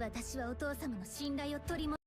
私はお父様の信頼を取り戻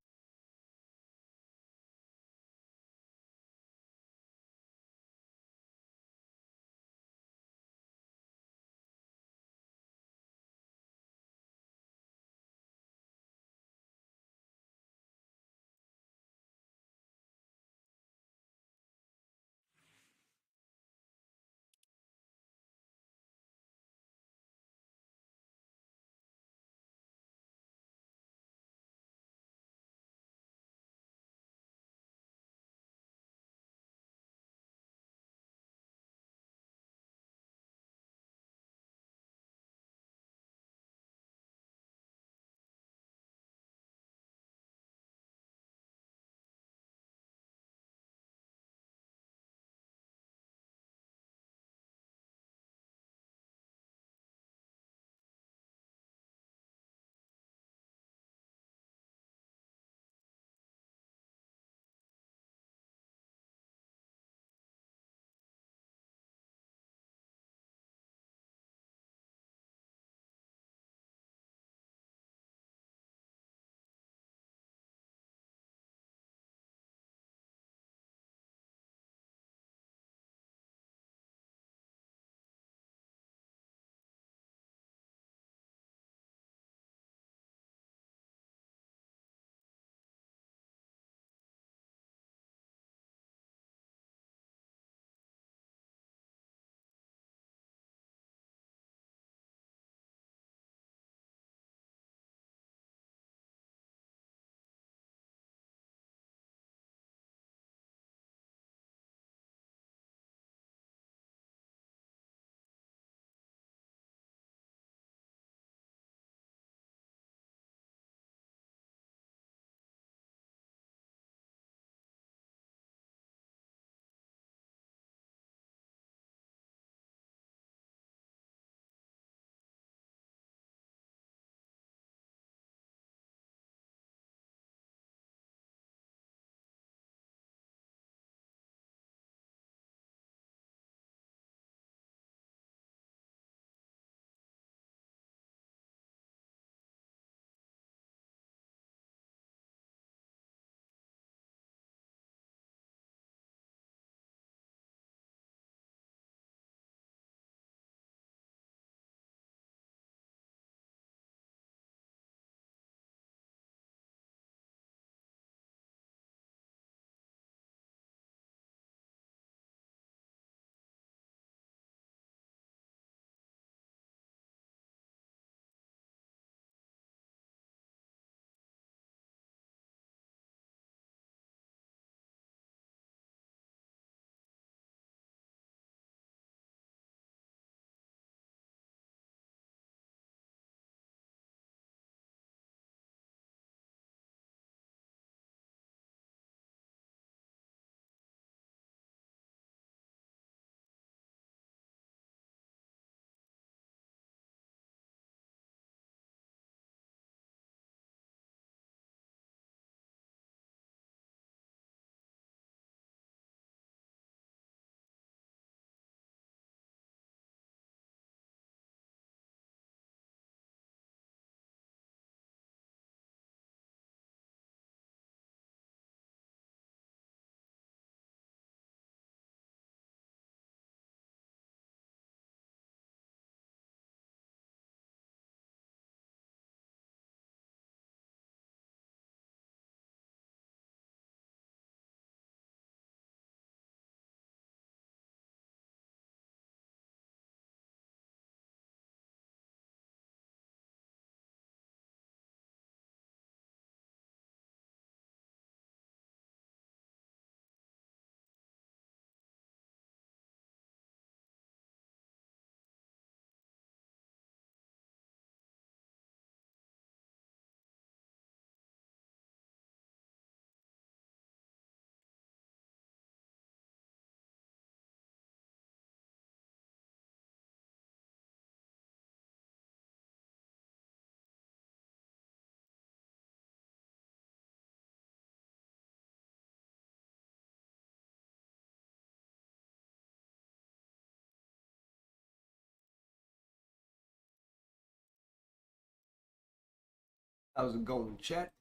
How's it going, chat?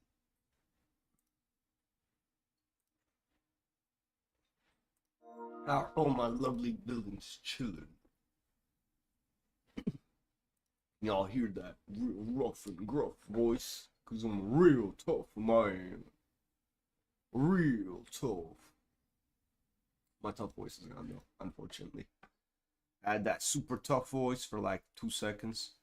How are all my lovely villains chilling? Y'all hear that real rough and gruff voice? Cause I'm a real tough man. Real tough. My tough voice is gone though, unfortunately. I had that super tough voice for like 2 seconds.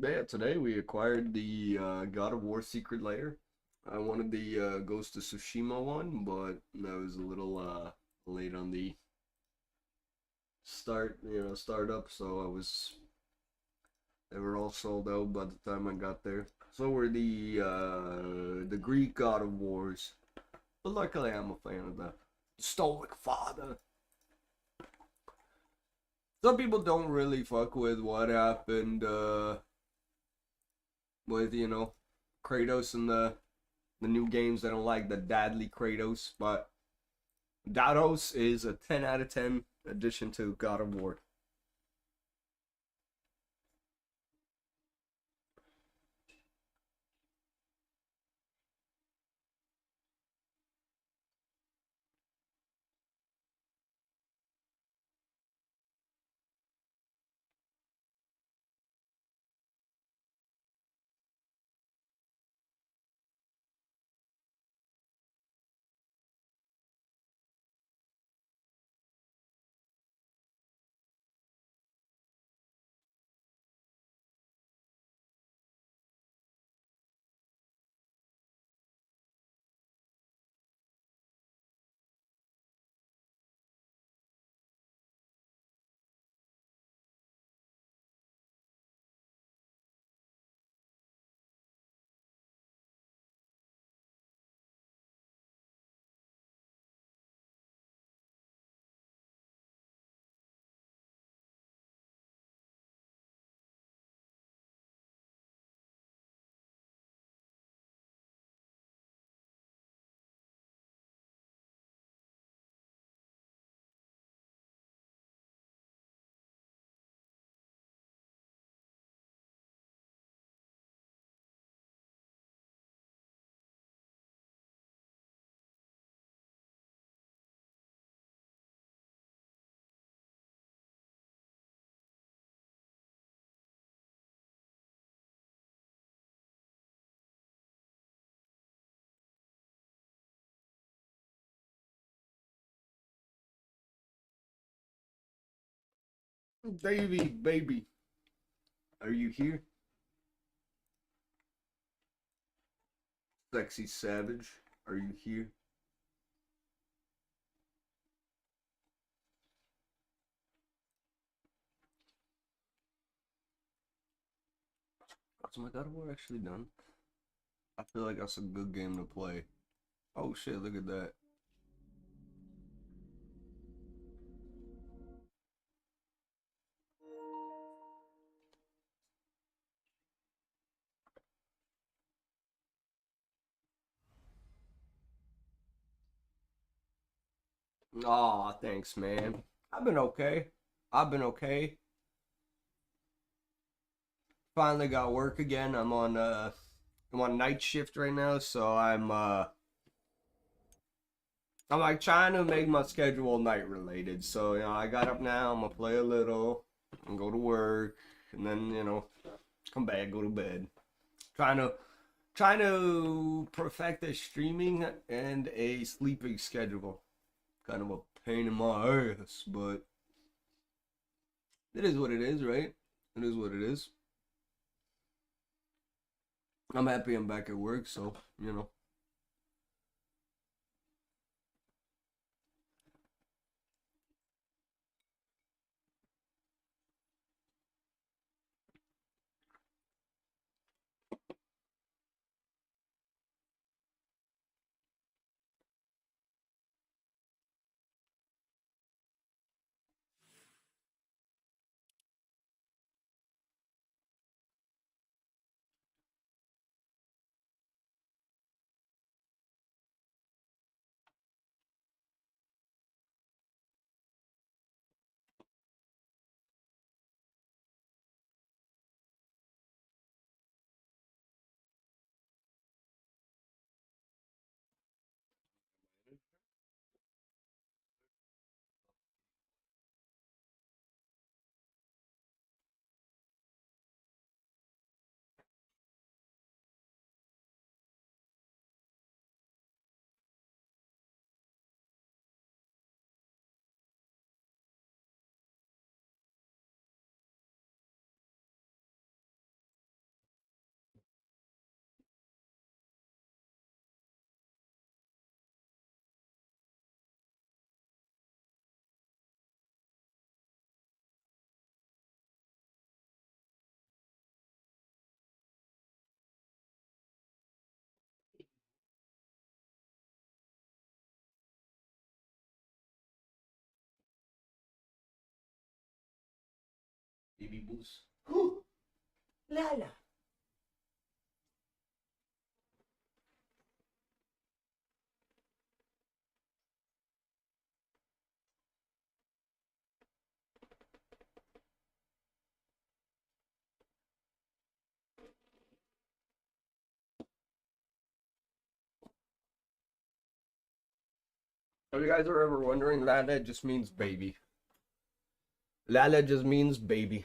Yeah, today we acquired the God of War Secret Lair. I wanted the Ghost of Tsushima one, but I was a little late on the startup, so they were all sold out by the time I got there. So were the Greek God of Wars. But luckily I'm a fan of the Stoic Father. Some people don't really fuck with what happened with, Kratos and the new games. They don't like the dadly Kratos, but Dados is a 10 out of 10 addition to God of War. Davey, baby, are you here? Sexy Savage, are you here? So my God of War actually done? I feel like that's a good game to play. Oh shit, look at that. Aw, thanks, man. I've been okay. I've been okay. Finally got work again. I'm on night shift right now, so I'm like trying to make my schedule night related. So, I got up now, I'm gonna play a little and go to work and then, come back, go to bed. Trying to trying to perfect a streaming and a sleeping schedule. Kind of a pain in my ass, but it is what it is, right? It is what it is. I'm happy I'm back at work, so, Baby Boost. Lala. If you guys are ever wondering, Lala just means baby. Lala just means baby.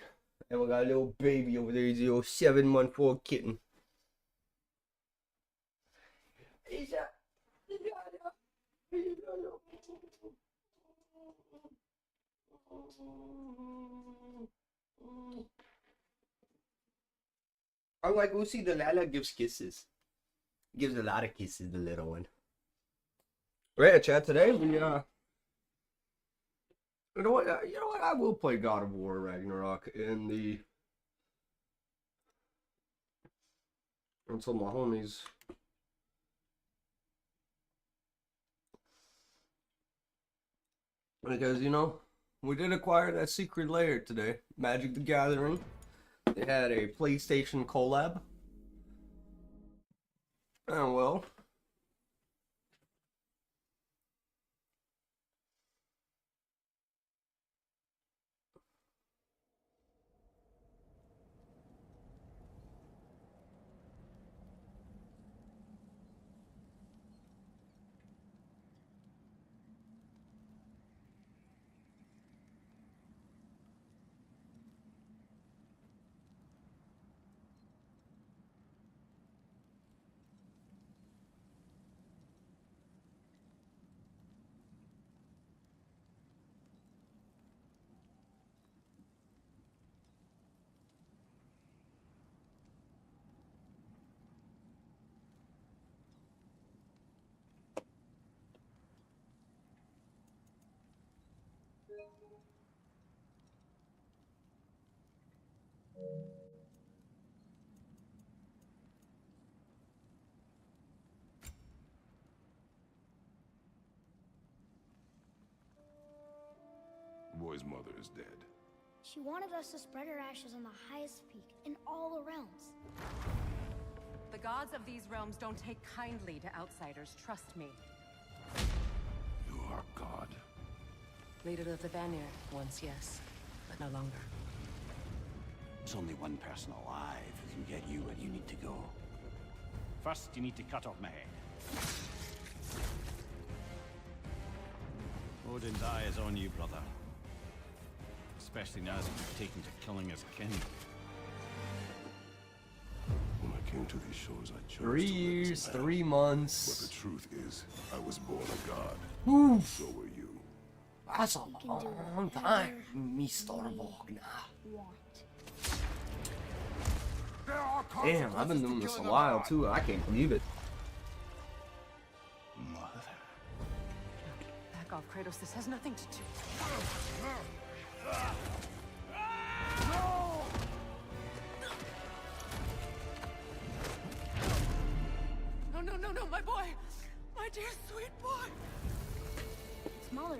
And we got a little baby over there. He's a little 7-month-old kitten. Unlike Uzi, the Lala gives kisses. Gives a lot of kisses, the little one. Right, chat, today we you know what? I will play God of War Ragnarok in the until my homies. Because we did acquire that secret lair today, Magic the Gathering. They had a PlayStation collab. Oh well. The boy's mother is dead. She wanted us to spread her ashes on the highest peak in all the realms. The gods of these realms don't take kindly to outsiders, trust me. You are God. Leader of the Vanir, once yes, but no longer. There's only one person alive who can get you where you need to go. First, you need to cut off my head. Odin's eye is on you, brother. Especially now that you've taken to killing his kin. When I came to these shores, I chose 3 to live years, as a man. 3 But months. the truth is, I was born a god. Oof. So were you. That's a We can do long whatever time, Mr. we Wagner. Want. Damn, I've been doing this a while too. I can't believe it. Mother. Back off, Kratos, this has nothing to do. No, my boy! My dear sweet boy! It's Mother.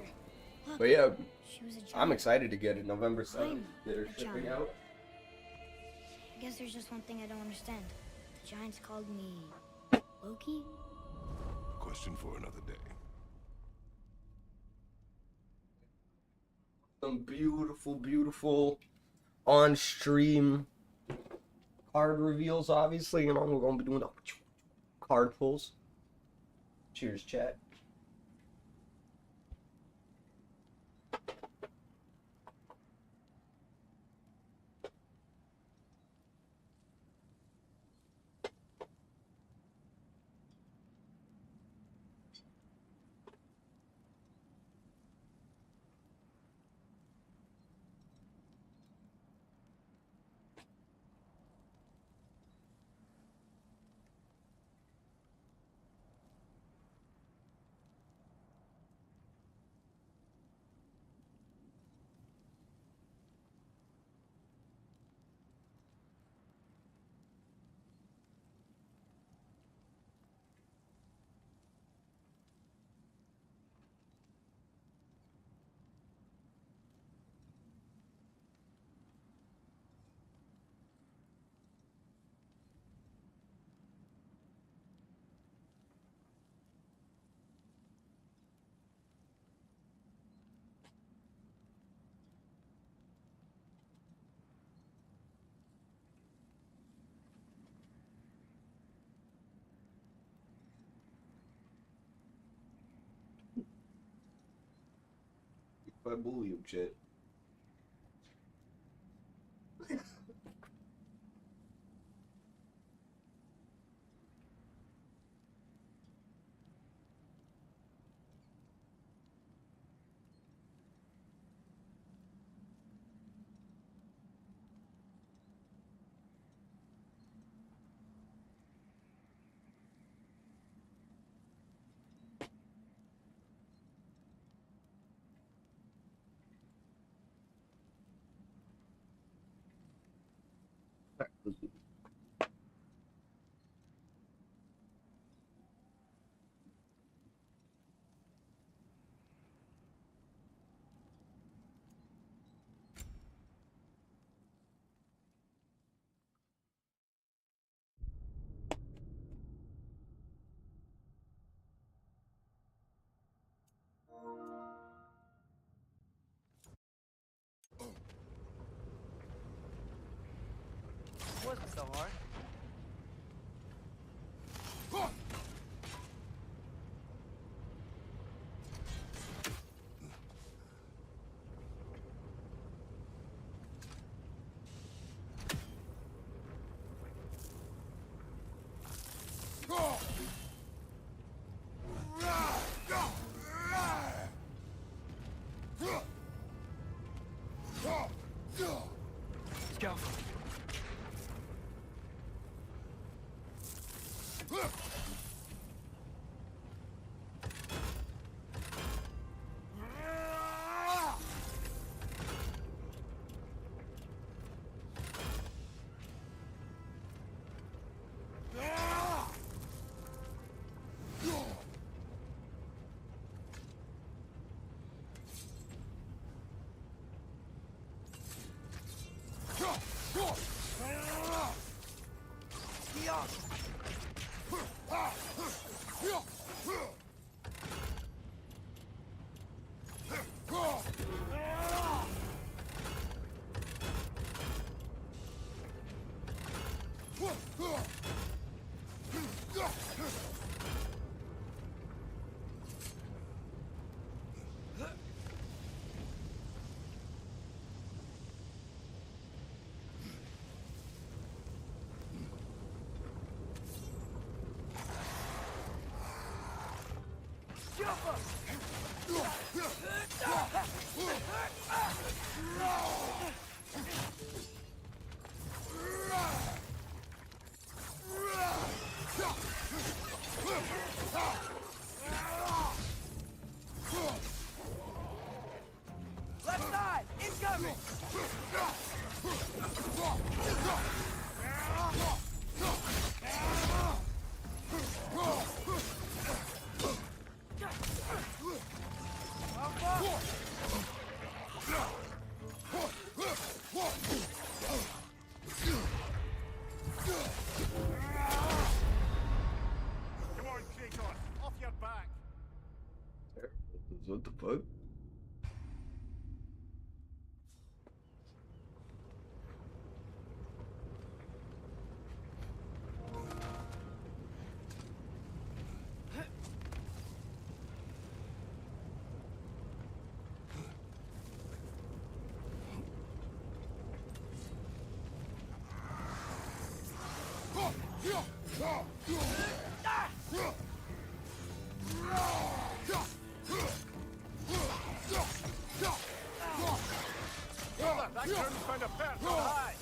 Look, But yeah, she was a giant. I'm excited to get it November 7th. I'm They're a shipping giant. out. I guess there's just one thing I don't understand. The giants called me Loki? Question for another day. Some beautiful, beautiful on-stream card reveals, obviously. We're going to be doing the card pulls. Cheers, chat. that bully shit. Wasn't so hard. Let's go. Left side, incoming! Come on, Kratos, off your back. What the fuck? That groom's found a personal high.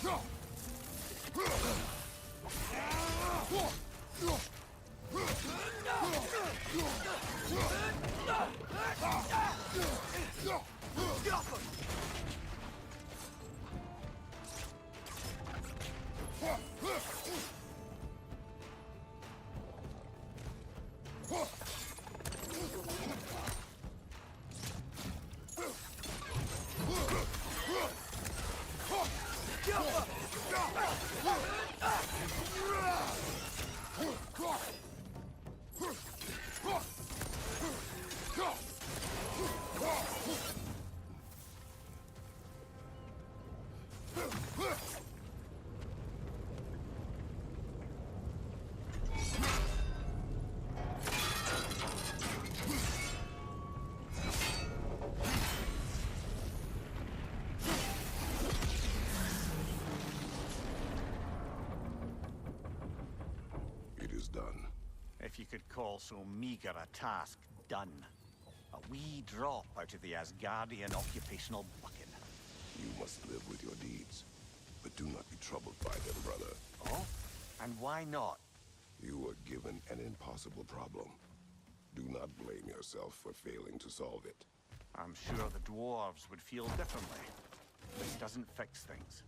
done. If you could call so meager a task done. A wee drop out of the Asgardian occupational bucket. You must live with your deeds. But do not be troubled by them, brother. Oh? And why not? You were given an impossible problem. Do not blame yourself for failing to solve it. I'm sure the dwarves would feel differently. This doesn't fix things.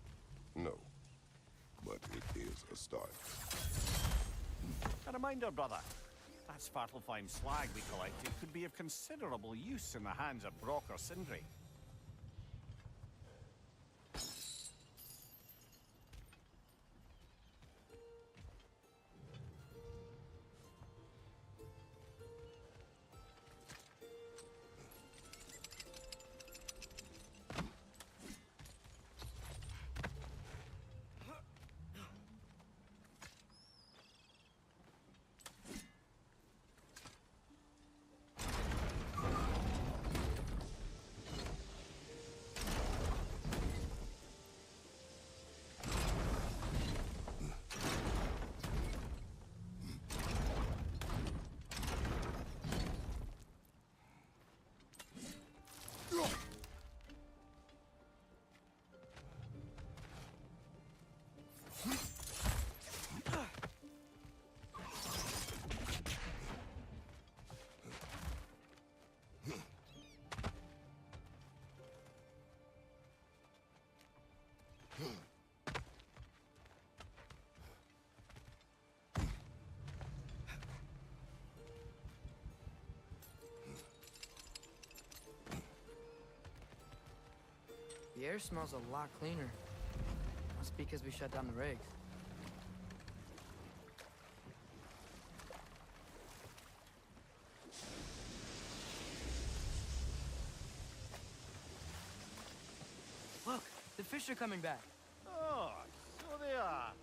No. But it is a start. A reminder, brother. That Svartalfheim slag we collected could be of considerable use in the hands of Brock or Sindri. The air smells a lot cleaner. Must be because we shut down the rigs. Look, the fish are coming back. Oh, so they are.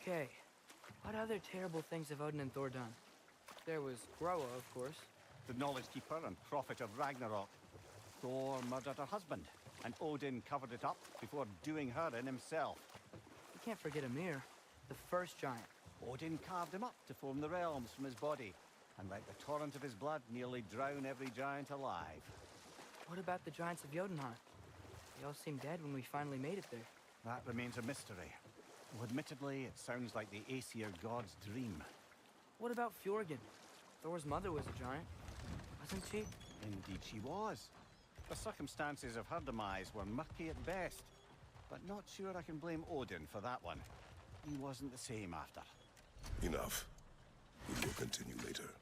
Okay, what other terrible things have Odin and Thor done? There was Groa, of course. The knowledge keeper and prophet of Ragnarok. Thor murdered her husband, and Odin covered it up before doing her in himself. You can't forget Ymir, the first giant. Odin carved him up to form the realms from his body, and let the torrent of his blood nearly drown every giant alive. What about the giants of Jotunheim? They all seemed dead when we finally made it there. That remains a mystery. Though admittedly, it sounds like the Aesir god's dream. What about Fjorgyn? Thor's mother was a giant, wasn't she? Indeed she was. The circumstances of her demise were murky at best, but not sure I can blame Odin for that one. He wasn't the same after. Enough. We will continue later.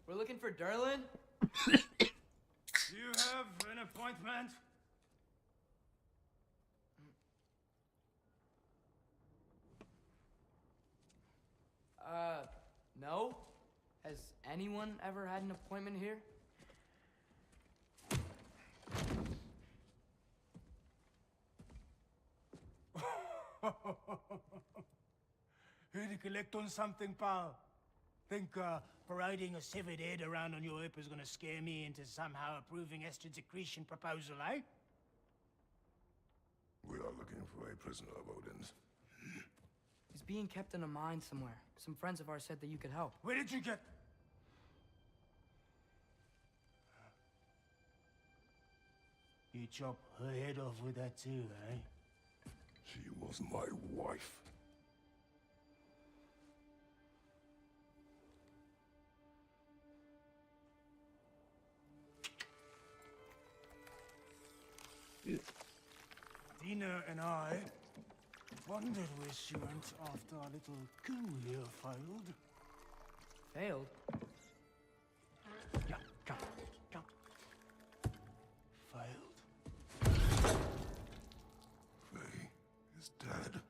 We're looking for Derlin? Do you have an appointment? No. Has anyone ever had an appointment here? Here to collect on something, pal? Think parading a severed head around on your hip is gonna scare me into somehow approving Estrid's accretion proposal, eh? We are looking for a prisoner of Odin's. He's being kept in a mine somewhere. Some friends of ours said that you could help. Where did you get... You chop her head off with that too, eh? She was my wife. Dina and I wondered where she went after our little coup here failed. Failed? Yeah, come, come. Failed. Faye is dead.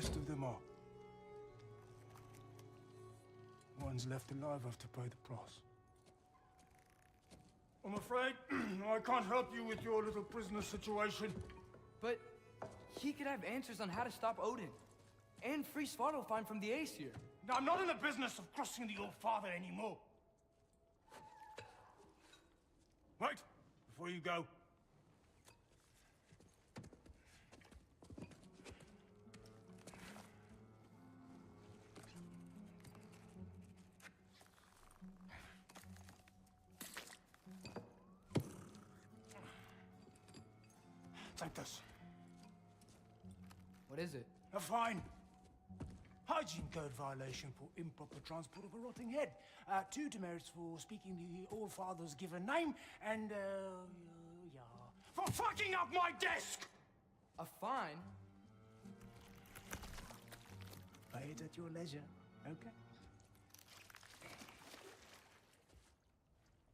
rest of them are. One's left alive have to pay the price. I'm afraid I can't help you with your little prisoner situation. But he could have answers on how to stop Odin. And free Svartalfheim from the Aesir. Now, I'm not in the business of crossing the old father anymore. Right, before you go. Take this. What is it? A fine. Hygiene code violation for improper transport of a rotting head. 2 demerits for speaking the All-Father's given name, and, yeah. For fucking up my desk! A fine? Pay it at your leisure, okay?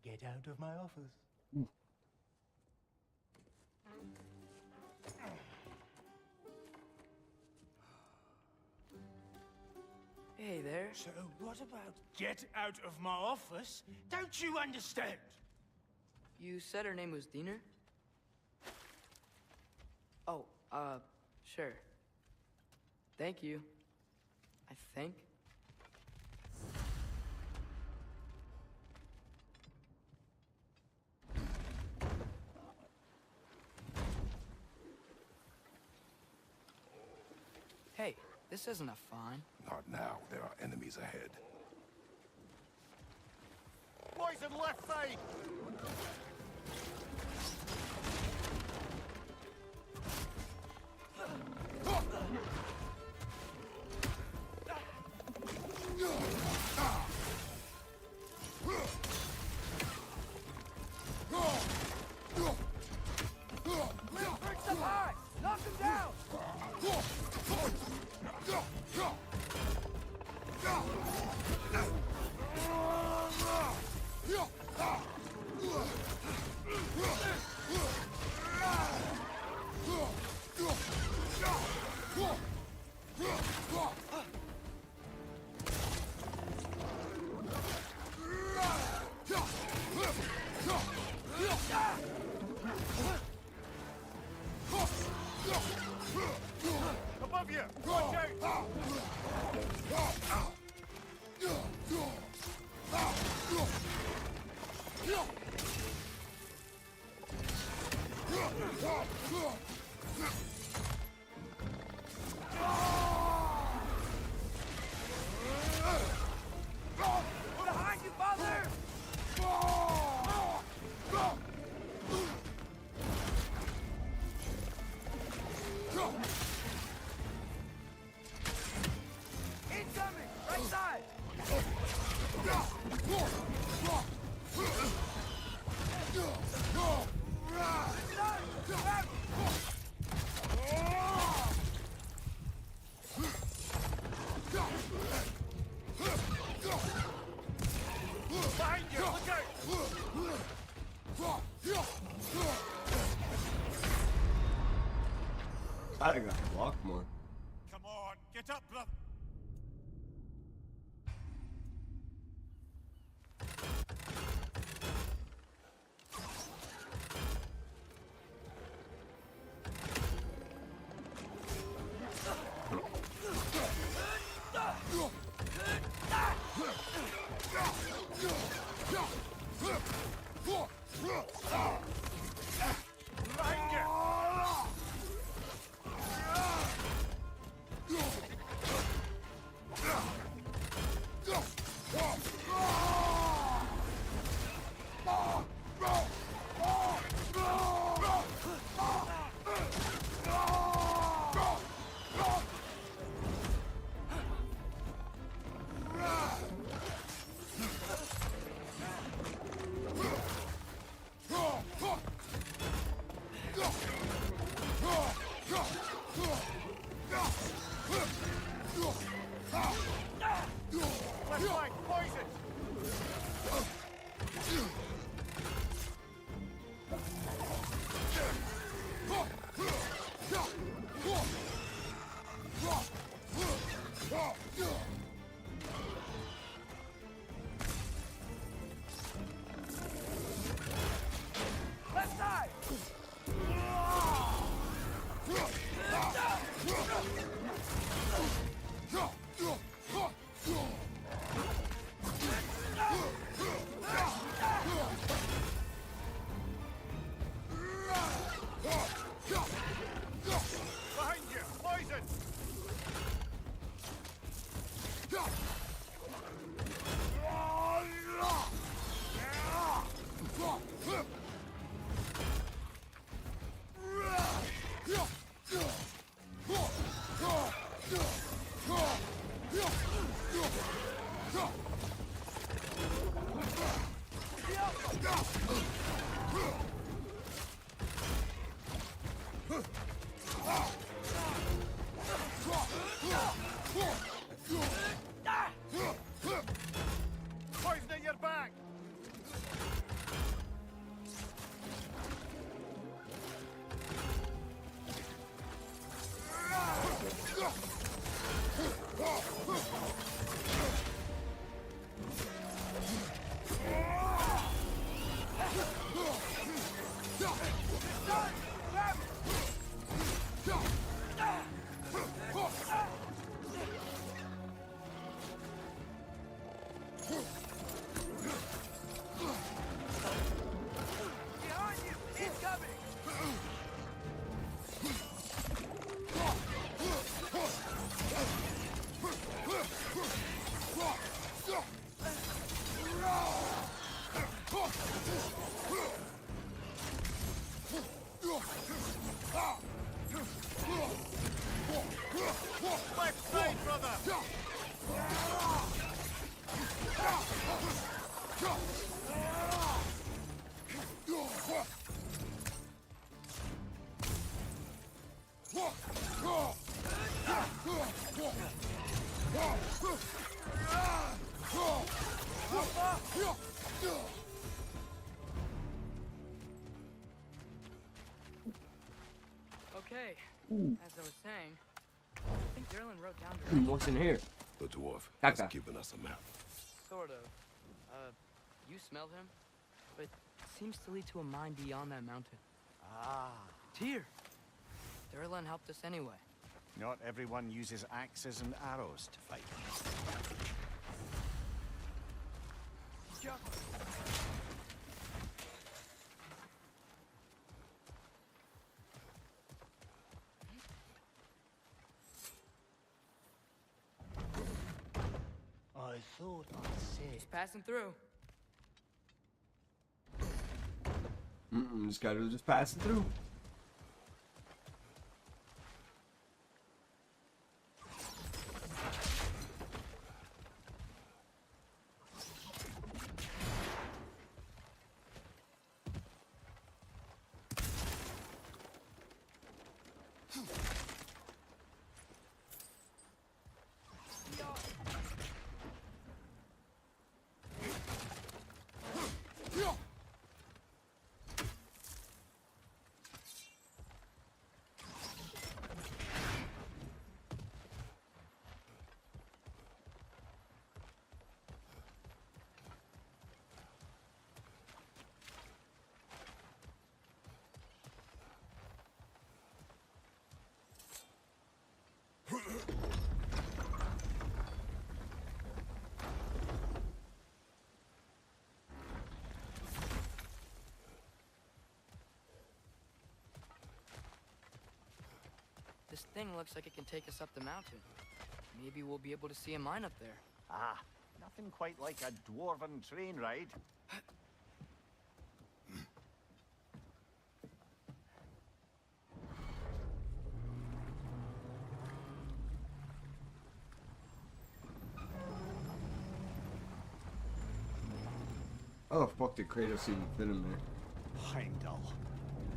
Get out of my office. Hey there. So what about get out of my office? Don't you understand? You said her name was Diener? Oh, sure. Thank you. I think. Hey, this isn't a fine. Not now. There are enemies ahead. Poison left side! Bricks up high! Knock him down! Above you! Watch out! Behind you, father! Incoming! Right side! Behind you! Look out! I got blocked more. Come on, get up, brother! Behind you! Poison at your back! Behind you! Incoming! Left side, brother! Okay, as I was saying, I think Derlin wrote down What's in here? The dwarf has Kaka. given us a map. sort of. You smell him? But it seems to lead to a mine beyond that mountain. Ah, Tyr! Derlin helped us anyway. not everyone uses axes and arrows to fight. I thought I'd say. Just passing through. This guy was just passing through. This thing looks like it can take us up the mountain. Maybe we'll be able to see a mine up there. Ah, nothing quite like a dwarven train ride. Oh fuck, did Kratos even fit in there? Heimdall.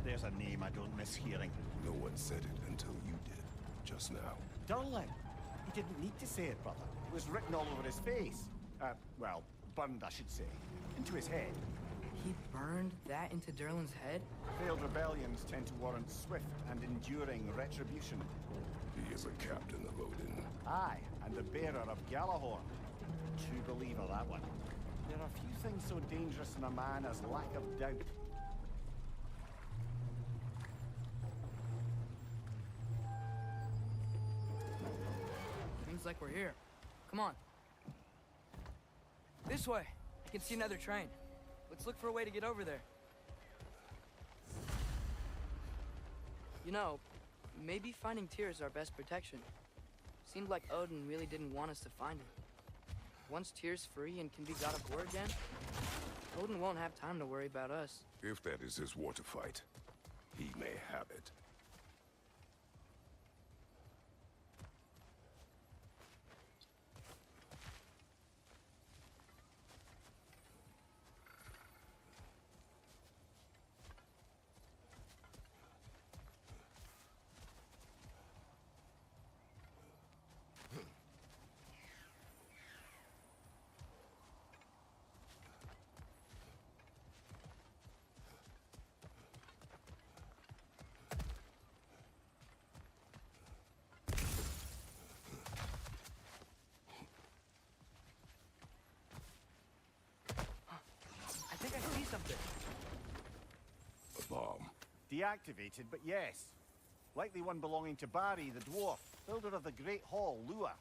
There's a name I don't miss hearing. No one said it until you did, just now. Durlin. He didn't need to say it, brother. It was written all over his face. Well, burned, I should say. Into his head. He burned that into Derlin's head? Failed rebellions tend to warrant swift and enduring retribution. He is a captain of Odin. Aye, and the bearer of Galahorn. True believer, that one. There are few things so dangerous in a man as lack of doubt. Seems like we're here. Come on. This way. I can see another train. Let's look for a way to get over there. You know, maybe finding Tyr is our best protection. Seemed like Odin really didn't want us to find him. Once Tyr's free and can be god of war again, Odin won't have time to worry about us. If that is his war to fight, he may have it. something. A bomb. Deactivated, but yes. Likely one belonging to Barry, the dwarf, builder of the Great Hall, Lair.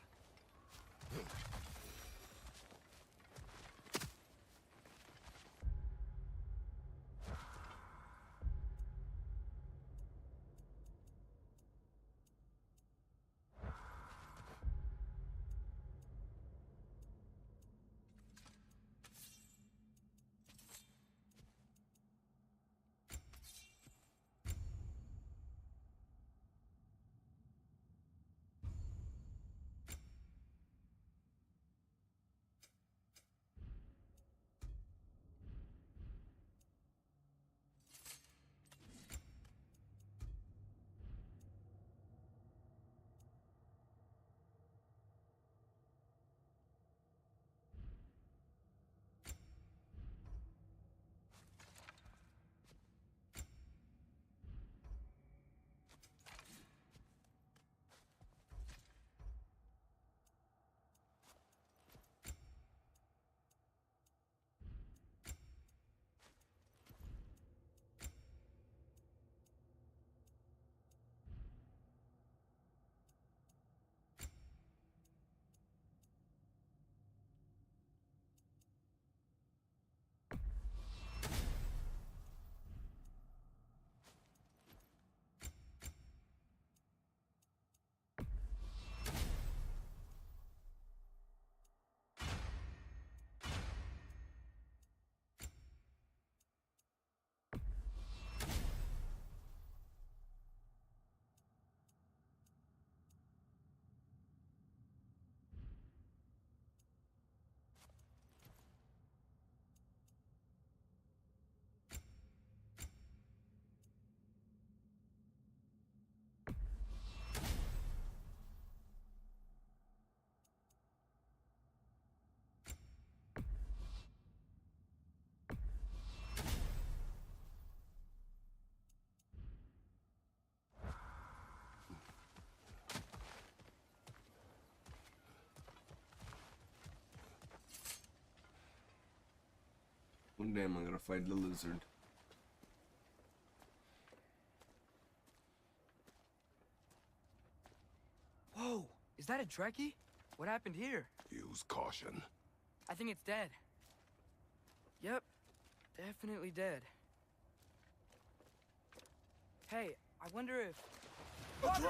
One day I'm gonna fight the lizard. Whoa! Is that a Trekkie? What happened here? Use caution. I think it's dead. Yep. Definitely dead. Hey, I wonder if... Atreus!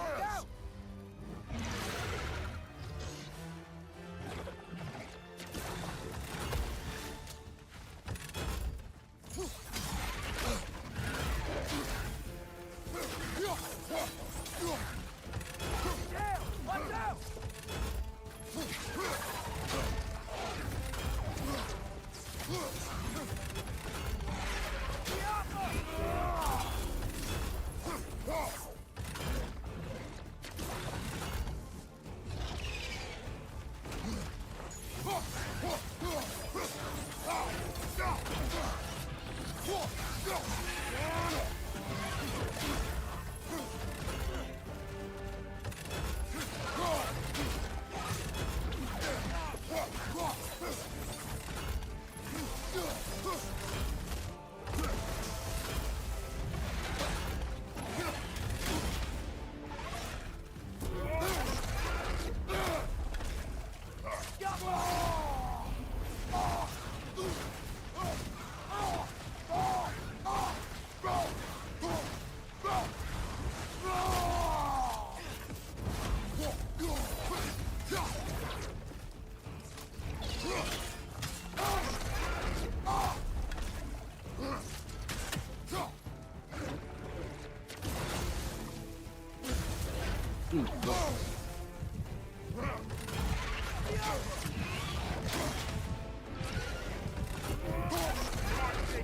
Watch out!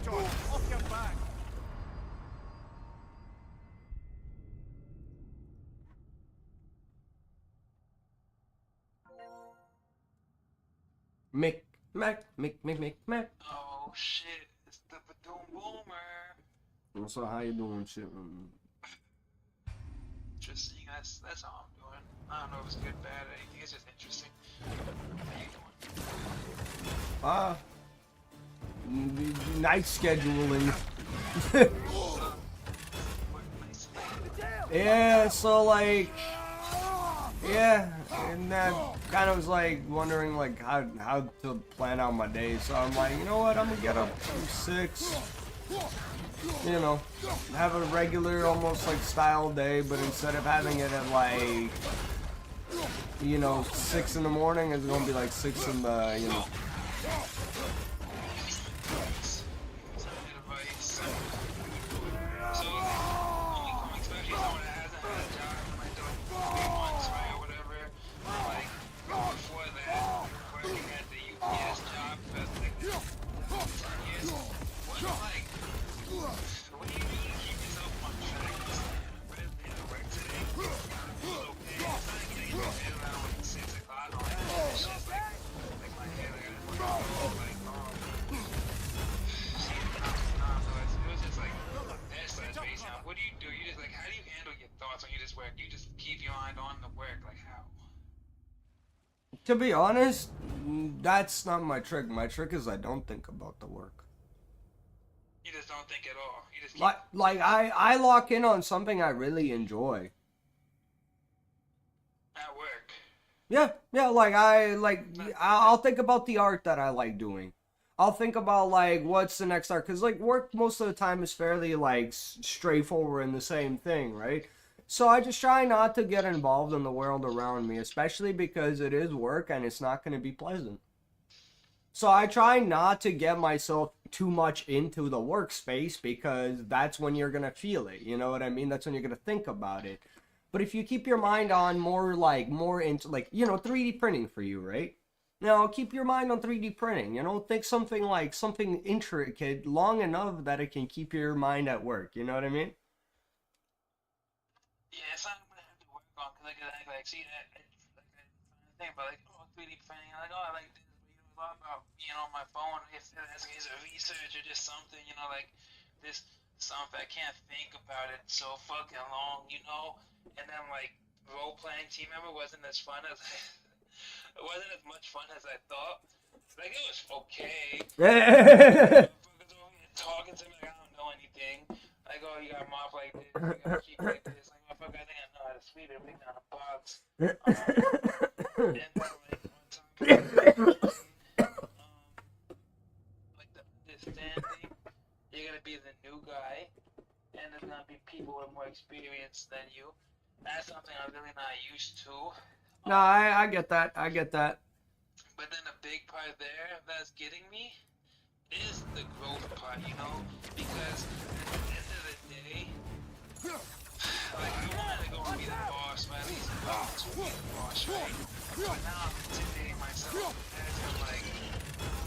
Off your back! Mick. Oh shit, it's the Badoom Boomer. So how you doing, shit? Just seeing that's all I'm doing. I don't know if it's good, bad, or anything. It's just interesting. How you doing? night scheduling. Yeah, so like, yeah, and that kind of was like wondering like how to plan out my day. So I'm like, you know what, I'm gonna get up to 6, you know, have a regular almost like style day, but instead of having it at like, you know, 6 in the morning, it's gonna be like 6 in the, you know. What do you do? You just like, how do you handle your thoughts when you just work? You just keep your mind on the work, like how? To be honest, that's not my trick. My trick is I don't think about the work. You just don't think at all. You just keep... like I lock in on something I really enjoy. At work. Yeah, like I'll think about the art that I like doing. I'll think about like what's the next art, cuz like work most of the time is fairly like straightforward and the same thing, right? So I just try not to get involved in the world around me, especially because it is work and it's not going to be pleasant. So I try not to get myself too much into the workspace because that's when you're going to feel it. You know what I mean? That's when you're going to think about it. But if you keep your mind on more into like, you know, 3D printing for you, right? Now, keep your mind on 3D printing. You know, think something intricate long enough that it can keep your mind at work. You know what I mean? Yeah, it's something I'm gonna have to work on because I like see that think about like 3D printing. I'm like, oh, I like this, but you know, a lot about on my phone. If it's a research or just something, you know, like this something I can't think about it so fucking long, you know. And then like role playing team member wasn't as fun as it wasn't as much fun as I thought. Like it was okay. Talking to me like I don't know anything. Like, oh, you got mop like this, you got keep like this. Like, motherfucker, I think I know how to sweep it, bring down a box. And then, like, one time, like, the understanding, you're gonna be the new guy, and there's gonna be people with more experience than you. That's something I'm really not used to. No, I get that. But then a big part there that's getting me is the growth part, you know? Because at the end of the day, like, I wanted to go and be the boss, but at least I want to be the boss, right? But now I'm intimidating myself as I'm like,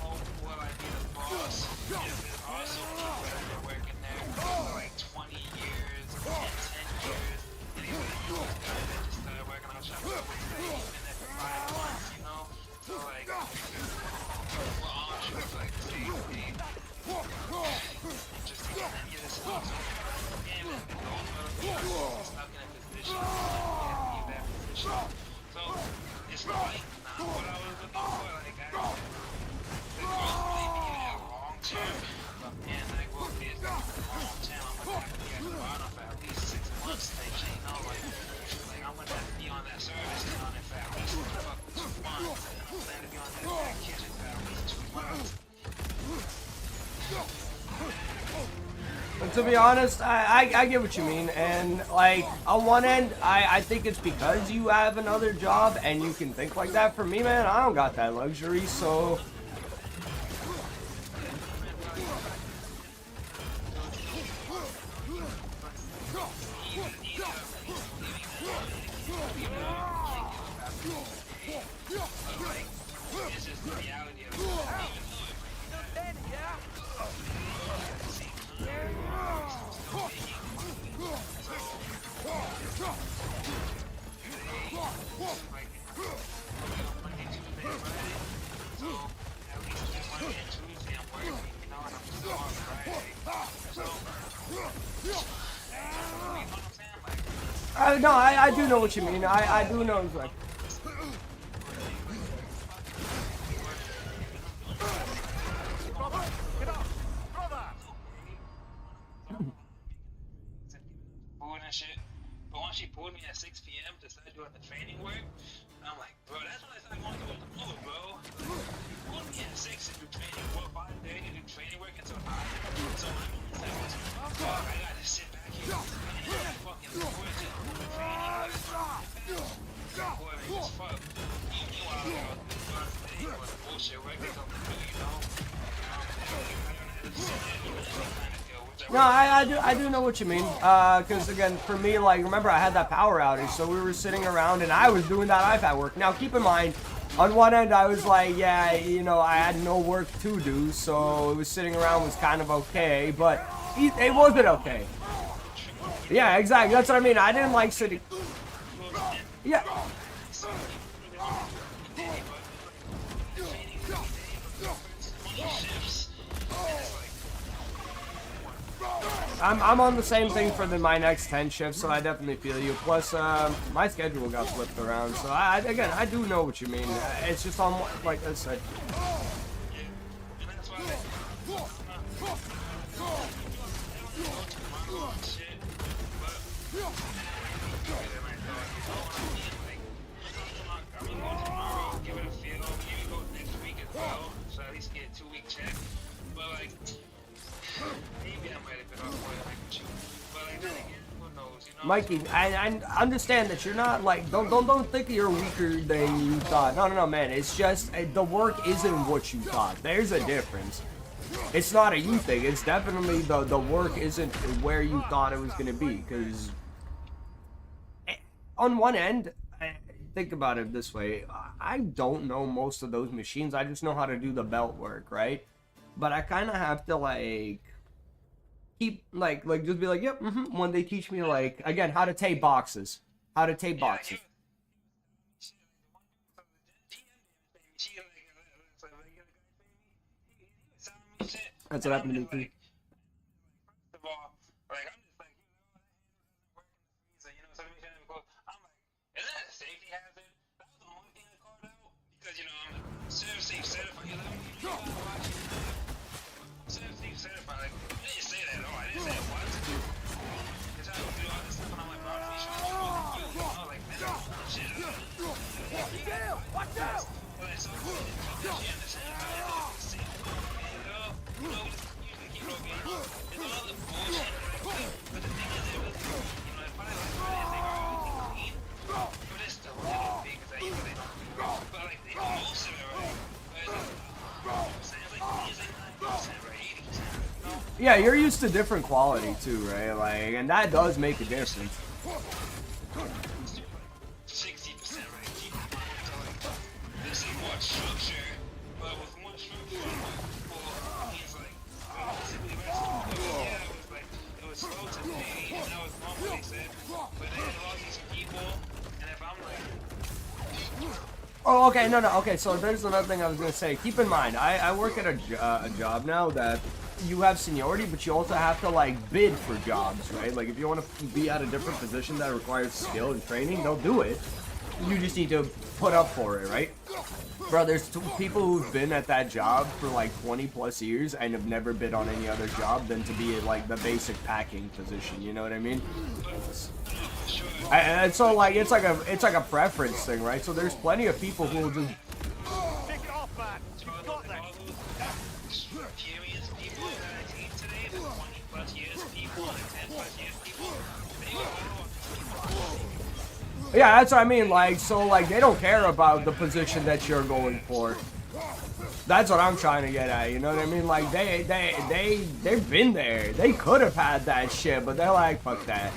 oh, will I be the boss? If there's also people that have been working there for like 20 years and 10 years, and even the newest guy that just started working on shop, he's been there for 5 months, you know? So like, we're all sure it's like the same thing. Just to get this stuff. And then the goal of stuck in a position. And leave that position. So it's like not what I was looking for. Like the growth may be there long term. But man, that growth is long term. I'm gonna have to be at the bottom for at least 6 months type shit, you know, like I'm gonna have to be on that service counter for at least 2 months. I'm gonna have to be on that kitchen for at least 2 months. But to be honest, I get what you mean, and like on one end, I think it's because you have another job and you can think like that. For me, man, I don't got that luxury, so. It's just the reality of it. No, I do know what you mean. I do know exactly. and shit. But once she pulled me at 6 p.m. to start doing the training work, I'm like, bro, that's when I started going towards the mood, bro. You pulled me at 6 to do training, 4 or 5 days to do training work until 9. So my mom's like, fuck, I gotta sit back here and fucking record shit on the training. Boy, man, as fuck. Meanwhile, I was doing the bullshit work they told me to do, you know? No, I do know what you mean. Because again, for me, like, remember I had that power outage, so we were sitting around and I was doing that iPad work. Now, keep in mind, on one end, I was like, yeah, you know, I had no work to do, so it was sitting around was kind of okay, but it wasn't okay. Yeah, exactly. That's what I mean. I didn't like sitting. Yeah. I'm on the same thing for my next 10 shifts, so I definitely feel you. Plus, my schedule got flipped around, so again, I do know what you mean. It's just on, like I said. Mikey, I understand that you're not like don't think you're weaker than you thought. No, man. It's just the work isn't what you thought. There's a difference. It's not a you thing. It's definitely the work isn't where you thought it was gonna be. Because on one end, think about it this way. I don't know most of those machines. I just know how to do the belt work, right? But I kind of have to like keep like just be like, yep. When they teach me like again how to tape boxes, That's what happened to me too. First of all, like I'm just like, you know, so let me try to go. I'm like, is that a safety hazard? That was the only thing I called out because you know I'm serve safe certified. You know, serve safe certified. Like, I didn't say that at all. I didn't say it once. Because I would do all this stuff and I'm like, bro, I'm pretty sure I'm supposed to do. You know, like man, shit. Watch out! But it's so cool. She understands how it is. You know, usually keep it okay. It's all the bullshit. But the thing is, it was, you know, if I like they are clean, but it's still really big because you know they don't do it. But like they do most of it right. But it's like 90%, right? 80%. You know? Yeah, you're used to different quality too, right? Like, and that does make a difference. 60%, right? Keep in mind, so like this is more structure, but with more structure, he's like basically yeah, it was slow today, and that was normal, they said, but they had all these people, and if I'm like, Oh, okay, no, okay, so there's another thing I was gonna say. Keep in mind, I work at a job now that you have seniority, but you also have to like bid for jobs, right? Like if you want to be at a different position that requires skill and training, they'll do it. You just need to put up for it, right? Bro, there's people who've been at that job for like 20 plus years and have never bid on any other job than to be at like the basic packing position, you know what I mean? And so like it's like a preference thing, right? So there's plenty of people who will just Take it off, man. You've got that. experienced people that I teach today, the 20 plus years people, the 10 plus years people, they all yeah, that's what I mean. Like, so like they don't care about the position that you're going for. That's what I'm trying to get at. You know what I mean? Like they've been there. They could have had that shit, but they're like, fuck that.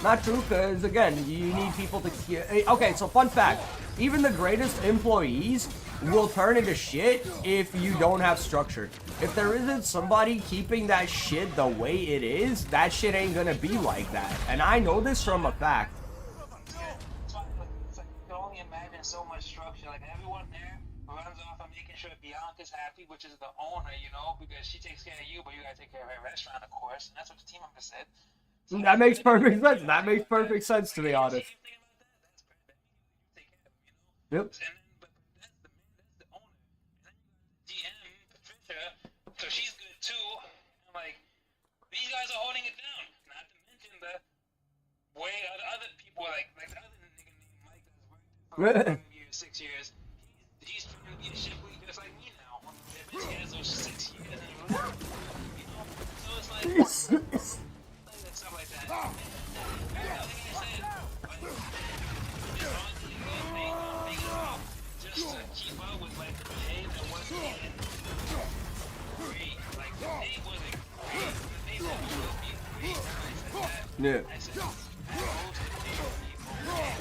Not true, because again, you need people to. Okay, so fun fact: even the greatest employees will turn into shit if you don't have structure. If there isn't somebody keeping that shit the way it is, that shit ain't gonna be like that. And I know this from a fact. It's like you can only imagine so much structure. Like everyone there runs off of making sure Bianca's happy, which is the owner, you know, because she takes care of you, but you gotta take care of her restaurant, of course, and that's what the team member said. That makes perfect sense. That makes perfect sense, to be honest. Yep. So she's good too. I'm like, these guys are holding it down. Not to mention the way other people like the other nigga named Mike that's worked for 5 years, 6 years. He's trying to be a shit league just like me now. That bitch has those 6 years in a row. You know? So it's like stuff like that. And, like I said, like, it's hard to make it up just to keep up with like the pay that wasn't even great. Like the pay wasn't great. The pay will be great. Yeah. I said, most of the pay will be okay.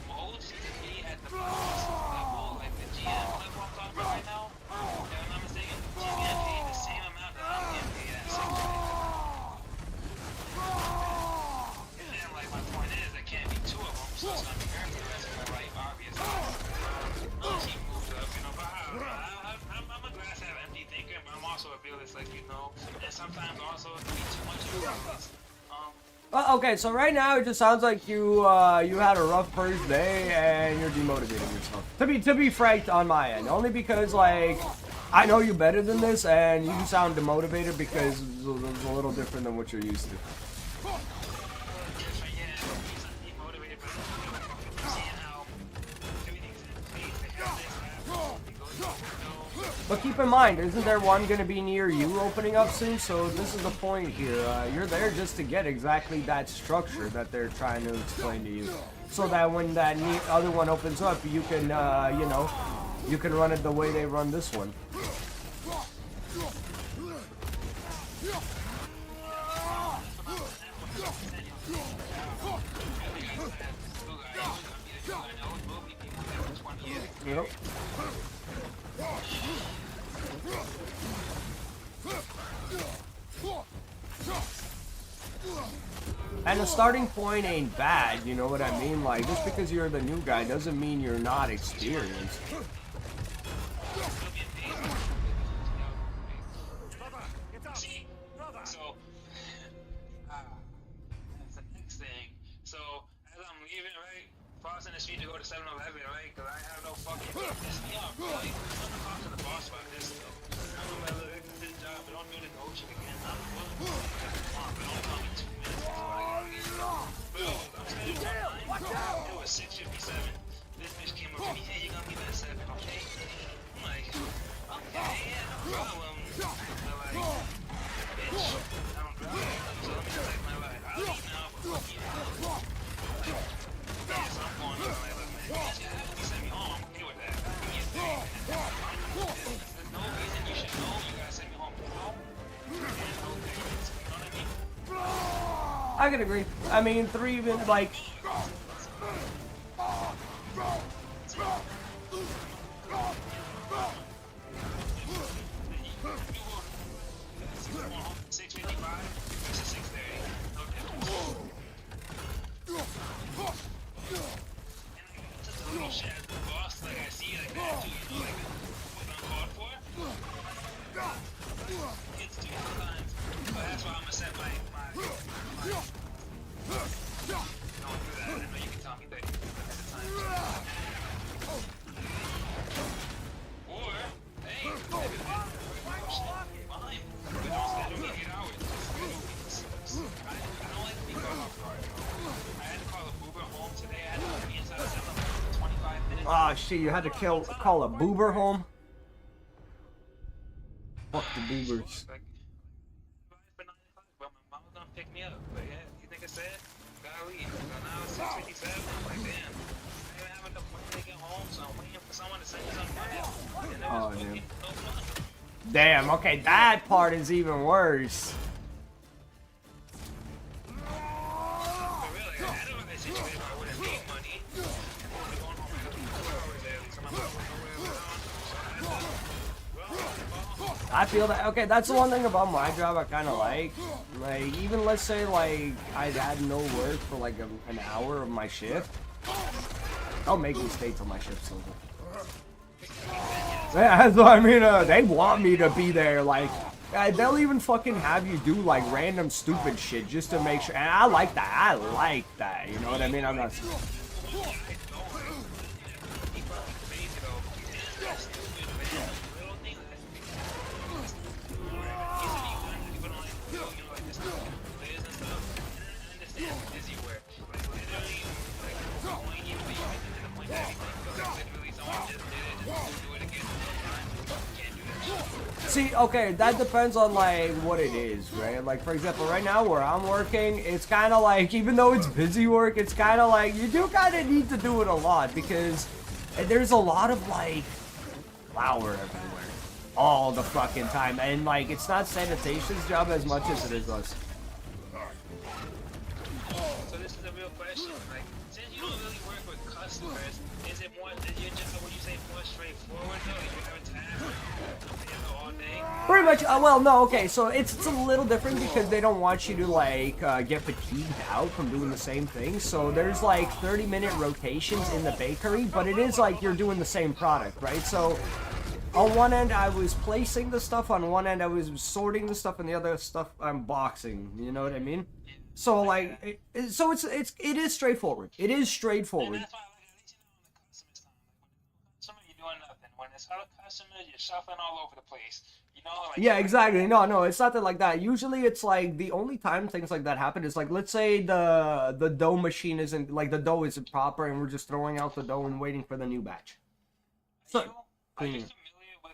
Most of the pay at the boss level, like the GM level I'm talking about right now, if I'm not mistaken, she's getting paid the same amount that I'm getting paid at. So, and then like my point is, there can't be two of them, so it's not fair for the rest of my life, obviously. She moved up, you know, but I don't know. I'm a glass half empty thinker, but I'm also a realist, like, you know, and sometimes also it can be too much of a realist. Okay, so right now it just sounds like you you had a rough first day and you're demotivating yourself. To be frank, on my end, only because like I know you better than this, and you sound demotivated because it's a little different than what you're used to. But keep in mind, isn't there one going to be near you opening up soon? So this is the point here. You're there just to get exactly that structure that they're trying to explain to you. So that when that other one opens up, you can, you know, you can run it the way they run this one. Yep. And the starting point ain't bad, you know what I mean? Like, just because you're the new guy doesn't mean you're not experienced. So, that's the next thing. So, as I'm leaving, right, crossing the street to go to 7-Eleven, right, because I have no fucking piss me off, right? I'm gonna talk to the boss about this, though. I'm gonna look at this job, but don't do the coaching again. I'm willing to but don't tell me 2 minutes before I gotta get you. Bro, I'm standing one line, it was 6:57. This bitch came over to me, hey, you're gonna be there at 7, okay? I'm like, okay, yeah, no problem. They're like, bitch, I don't drive, so let me just take my ride. I'll leave now, but fuck you. Yeah, so I'm going up, like, look, man, bitch, you have to send me home, I'm okay with that. Give me a thing. There's no reason you should know you gotta send me home. I can agree. I mean, 3 even, like... Ah, shit, you had to call a boober home? Fuck the boobers. But my mom was gonna pick me up. But yeah, you think I said? Gotta leave. So now it's 6:57. I'm like, damn. I didn't have enough money to get home, so I'm waiting for someone to send me some money. And there was fucking no fun. Damn, okay, that part is even worse. I feel that, okay, that's the one thing about my job I kind of like, even let's say, like, I had no work for, like, an hour of my shift, I'll make me stay till my shift's over. Yeah, so I mean, they want me to be there, like, They'll even fucking have you do like random stupid shit just to make sure. And I like that. I like that. You know what I mean? I'm not. See, okay, that depends on, like, what it is, right? Like, for example, right now where I'm working, it's kind of like, even though it's busy work, it's kind of like, you do kind of need to do it a lot, because there's a lot of, like, flour everywhere. All the fucking time. And, like, it's not sanitation's job as much as it is us. So this is a real question. Like, since you don't really work with customers, is it more, you just, would you say more straightforward, though? You have a task all day? Pretty much, well, no, okay, so it's a little different because they don't want you to, like, get fatigued out from doing the same thing. So there's, like, 30-minute rotations in the bakery, but it is like you're doing the same product, right? So on one end, I was placing the stuff. On one end, I was sorting the stuff, and the other stuff, I'm boxing. You know what I mean? So, like, it is straightforward. It is straightforward. And that's why I like, at least you know on the customer's time. Like, when the customer, you're doing nothing. When it's other customers, you're shuffling all over the place. You know, like, Yeah, exactly. No, it's not that like that. Usually, it's like the only time things like that happen is like, let's say the dough machine isn't like the dough isn't proper, and we're just throwing out the dough and waiting for the new batch. So, are you familiar with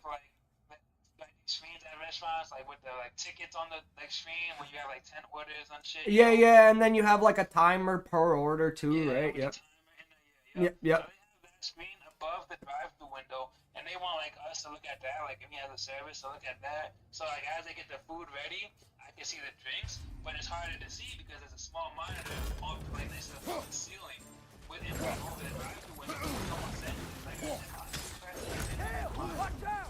like screens at restaurants, like with the like tickets on the like screen when you have like 10 orders and shit? yeah, and then you have like a timer per order too, right? Yep. Yep. So they have that screen above the drive-through window, and they want like us to look at that, like if we have a service to look at that. So like as they get the food ready, I can see the drinks, but it's harder to see because there's a small monitor on like next to the ceiling within over the drive-through window. Someone said like, watch out!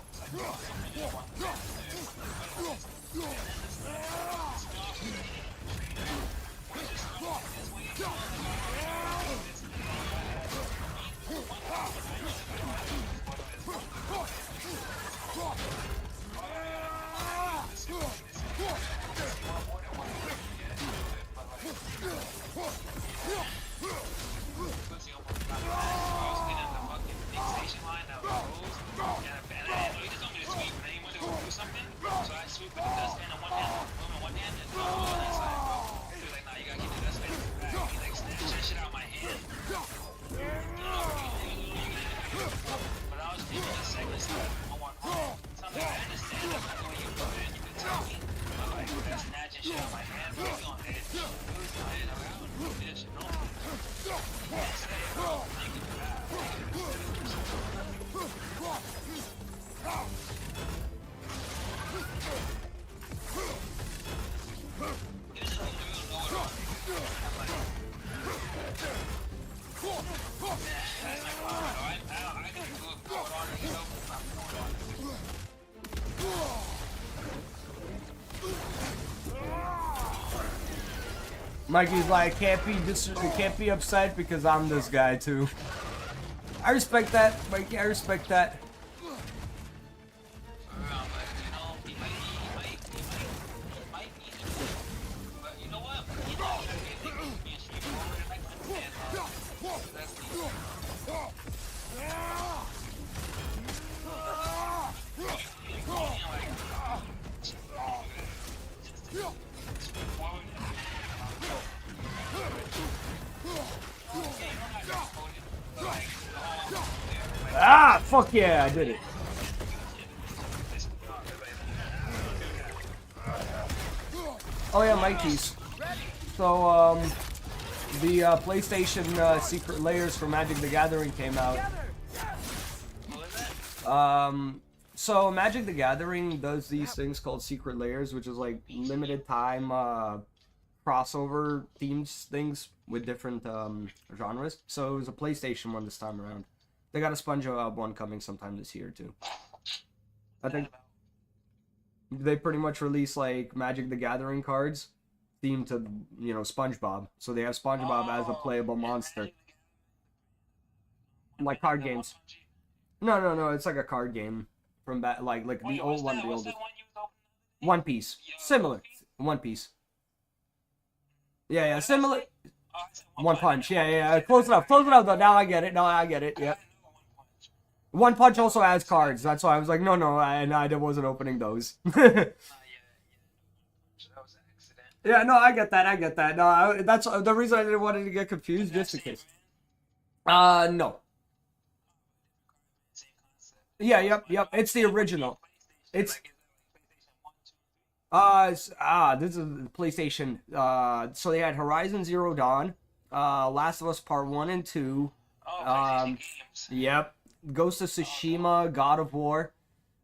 So I sweep with the dustpan in one hand, boom in one hand, and boom on the other side, bro. He was like, nah, you gotta keep the dustpan back. He like snatched that shit out of my hand. But I was thinking the second side, I want something I understand. That's not the way you do it. You can tell me. But like, that snatching shit out of my hand, bro, you on edge. You was on edge. I was like, I don't do this, you know? You can't say it, bro. Thank you for that. Mikey's like, can't be upset because I'm this guy too. I respect that, Mikey. I respect that. Ah, fuck yeah, I did it. Oh yeah, Mikey's. So, the PlayStation Secret Layers for Magic the Gathering came out. So Magic the Gathering does these things called Secret Layers, which is like limited time crossover themes things with different genres. So it was a PlayStation one this time around. They got a SpongeBob one coming sometime this year too. I think they pretty much release like Magic the Gathering cards themed to, you know, SpongeBob. So they have SpongeBob as a playable monster. Like card games. No, it's like a card game from back, like the old one, the oldest. One Piece. Similar. One Piece. Yeah, similar. One Punch. Yeah. Close enough. Close enough though. Now I get it. No, I get it. Yep. One Punch also has cards. That's why I was like, no, and I wasn't opening those. Yeah, no, I get that. No, that's the reason I didn't want to get confused, just in case. No. Yeah, yep. It's the original. It's this is PlayStation. So they had Horizon Zero Dawn, Last of Us Part 1 and 2. Yep. Ghost of Tsushima, God of War.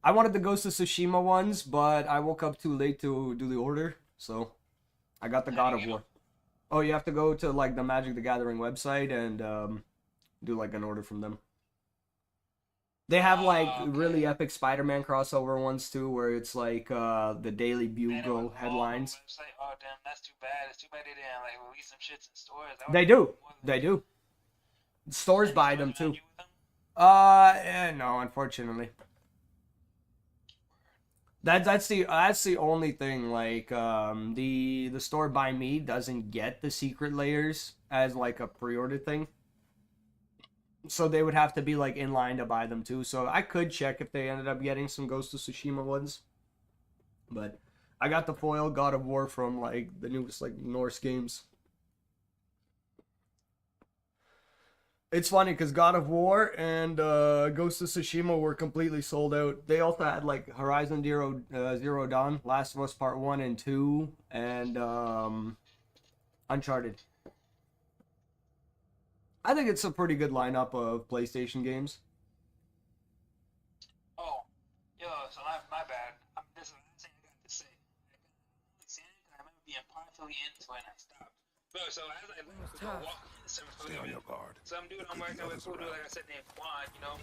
I wanted the Ghost of Tsushima ones, but I woke up too late to do the order, so I got the God of War. Oh, you have to go to like the Magic the Gathering website and do like an order from them. They have like really epic Spider-Man crossover ones too, where it's like the Daily Bugle headlines. Oh damn, that's too bad. It's too bad they didn't like release some shits in stores. They do. Stores buy them too. No, unfortunately. That's the only thing. Like the store by me doesn't get the secret layers as like a pre-order thing. So they would have to be like in line to buy them too. So I could check if they ended up getting some Ghost of Tsushima ones. But I got the foil God of War from like the newest like Norse games. It's funny because God of War and Ghost of Tsushima were completely sold out. They also had like Horizon Zero Dawn, Last of Us Part 1 and 2, and Uncharted. I think it's a pretty good lineup of PlayStation games. Oh, yo, so my bad. This is the last thing I got to say. I remember being partially into it and I stopped. Bro, so as I walk Stay on your guard. so I'm doing homework with cool dude, like I said, named Juan, you know.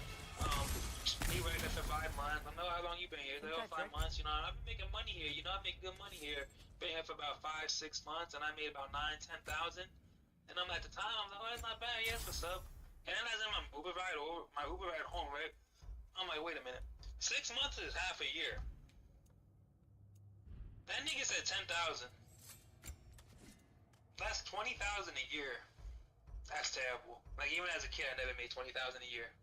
He worked there for 5 months. I know how long you been here. He's like, 5 months, you know. I've been making money here, you know. I make good money here. Been here for about 5-6 months, and I made about 9-10,000. And I'm at the time, I'm like, oh, that's not bad. Yes, what's up? And then as I'm on my Uber ride home, right? I'm like, wait a minute. 6 months is half a year. That nigga said 10,000. That's 20,000 a year. That's terrible. Like, even as a kid, I never made 20,000 a year.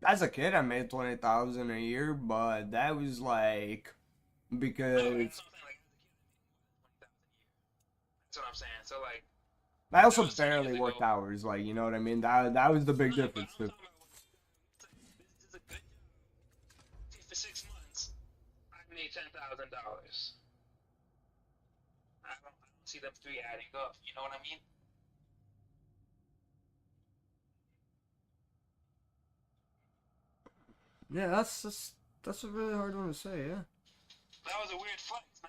As a kid, I made 20,000 a year, but that was like because that's what I'm saying. So like, I also barely worked hours. Like, you know what I mean? That was the big difference too. This is a good job. For 6 months, I made $10,000. I don't see them 3 adding up. You know what I mean? Yeah, that's a really hard one to say. Yeah. That was a weird flex. Now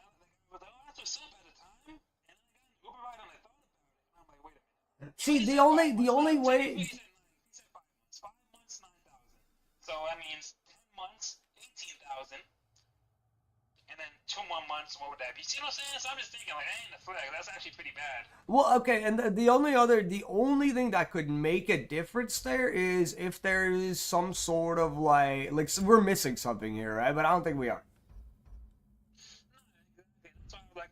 like, that's what's up at the time, and I got an Uber ride and I thought about it. And I'm like, wait a minute. See, the only way. He said 5 months. 5 months, 9,000. So that means 10 months, 18,000. And then 2 more months, what would that be? See what I'm saying? So I'm just thinking, like, that ain't a flex. That's actually pretty bad. Well, okay, and the only thing that could make a difference there is if there is some sort of like so we're missing something here, right? But I don't think we are. So I was like,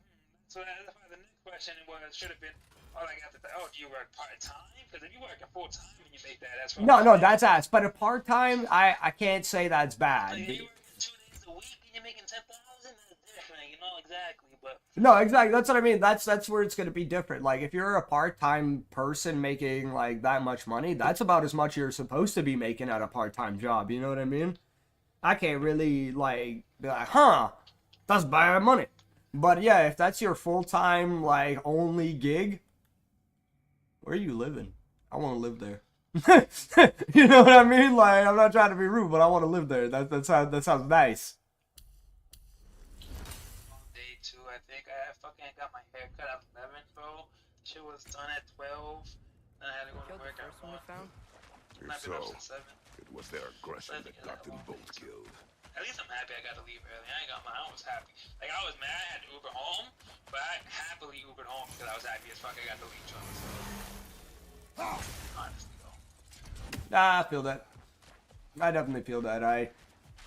so that's why the next question should have been, like after that, do you work part time? Because if you work full time and you make that, that's No, that's ass. But a part time, I can't say that's bad. Like, if you working 2 days a week and you're making 10,000, that's different, you know exactly. But no, exactly. That's what I mean. That's where it's gonna be different. Like if you're a part-time person making like that much money, that's about as much you're supposed to be making at a part-time job. You know what I mean? I can't really like be like, that's bad money. But yeah, if that's your full-time like only gig, where are you living? I want to live there. You know what I mean? Like I'm not trying to be rude, but I want to live there. That sounds nice. Day 2, I think I fucking got my hair cut at 11, bro. Shit was done at 12. Then I had to go to work at 1. If so, it was their aggression that got them both killed. At least I'm happy I got to leave early. I was happy. Like, I was mad I had to Uber home, but I happily Ubered home because I was happy as fuck I got to leave John. So, honestly, though. I feel that. I definitely feel that.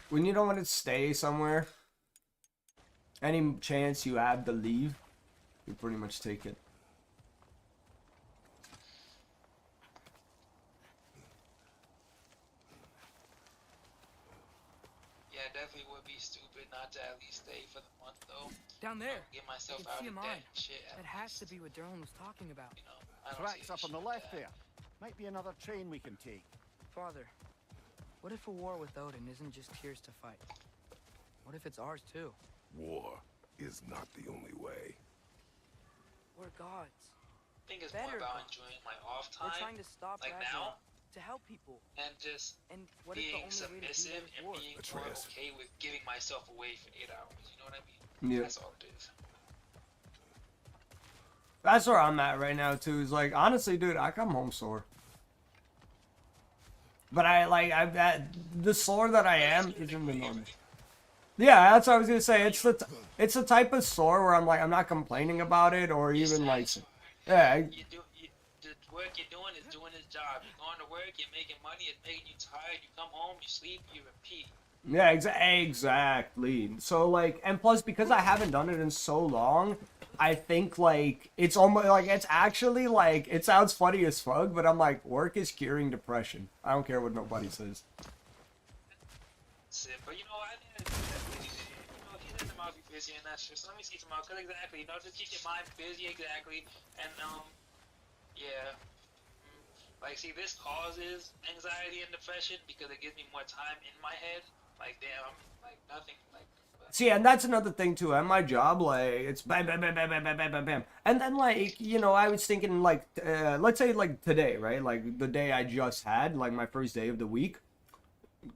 When you don't want to stay somewhere, Any chance you have to leave, you pretty much take it. Yeah, definitely would be stupid not to at least stay for the month though. Down there. Get I myself can out see of a debt mine. and shit. That has to be what Dylan was talking about. You know, I don't Tracks see up on the shit left that. there. Might be another train we can take. Father, what if a war with Odin isn't just Tears to fight? What if it's ours too? War is not the only way. We're gods. I think it's Better more about gods. enjoying my off We're time trying to stop like Ragnarok, now? to help people. and just And what if the being only way to do submissive that is and war? being more Atreus. okay with giving myself away for 8 hours. You know what I mean? Yeah. That's all it is. That's where I'm at right now too. Is like honestly, dude, I come home sore. But the sore that I am isn't the normal. Yeah, that's what I was gonna say. It's the type of sore where I'm like I'm not complaining about it or even like, yeah. The work you're doing is doing his job. You're going to work, you're making money, it's making you tired. You come home, you sleep, you repeat. Yeah, exactly. So like, and plus because I haven't done it in so long, I think like it's almost like it's actually like it sounds funny as fuck, but I'm like work is curing depression. I don't care what nobody says. That's it. But you know, I think you know, if you let them out be busy and that's just let me see tomorrow. Cause exactly, you know, just keep your mind busy exactly, and yeah. Like, see, this causes anxiety and depression because it gives me more time in my head. Like, damn, I'm like nothing. Like, See, and that's another thing too. At my job, like it's bam, bam, bam, bam, bam, bam, bam, bam, bam, and then like you know, I was thinking like, let's say like today, right? Like the day I just had, like my first day of the week,